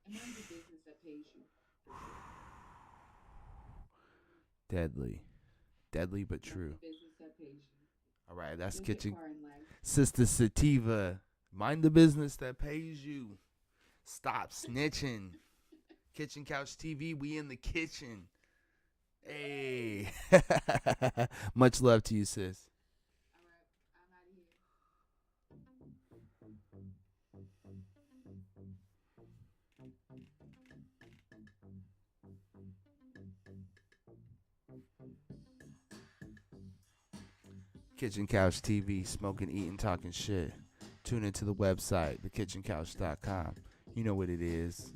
S1: And mind the business that pays you.
S2: Deadly but
S1: Mind the
S2: true.
S1: business that pays you.
S2: All right, that's
S1: You'll get
S2: Kitchen
S1: far in life.
S2: Sister Sativa. Mind the business that pays you. Stop snitching. Kitchen Couch TV, we in the kitchen. Hey. Much love to you, sis.
S1: All right, I'm out of here.
S2: Kitchen Couch TV, smoking, eating, talking shit. Tune into the website, thekitchencouch.com. You know what it is.